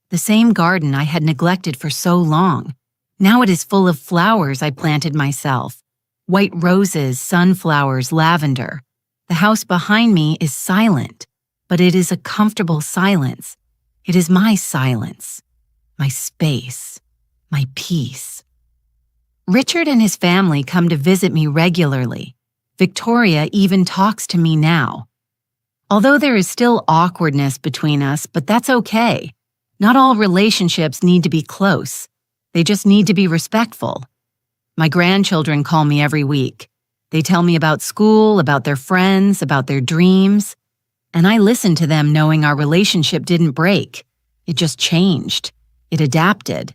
A: The same garden I had neglected for so long. Now it is full of flowers I planted myself. White roses, sunflowers, lavender. The house behind me is silent, but it is a comfortable silence. It is my silence, my space, my peace. Richard and his family come to visit me regularly. Victoria even talks to me now. Although there is still awkwardness between us, but that's okay. Not all relationships need to be close. They just need to be respectful. My grandchildren call me every week. They tell me about school, about their friends, about their dreams. And I listen to them knowing our relationship didn't break. It just changed. It adapted.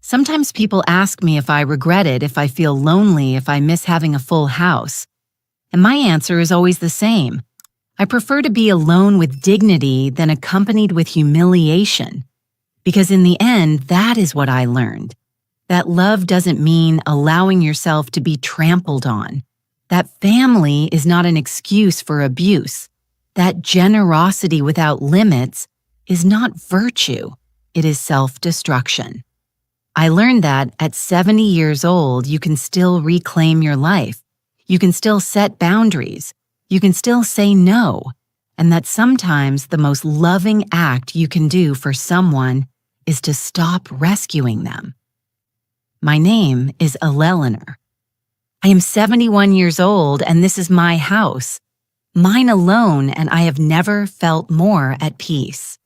A: Sometimes people ask me if I regret it, if I feel lonely, if I miss having a full house. And my answer is always the same. I prefer to be alone with dignity than accompanied with humiliation. Because in the end, that is what I learned. That love doesn't mean allowing yourself to be trampled on. That family is not an excuse for abuse. That generosity without limits is not virtue. It is self-destruction. I learned that at 70 years old, you can still reclaim your life. You can still set boundaries. You can still say no. And that sometimes the most loving act you can do for someone is to stop rescuing them. My name is Eleanor. I am 71 years old, and this is my house. Mine alone, and I have never felt more at peace.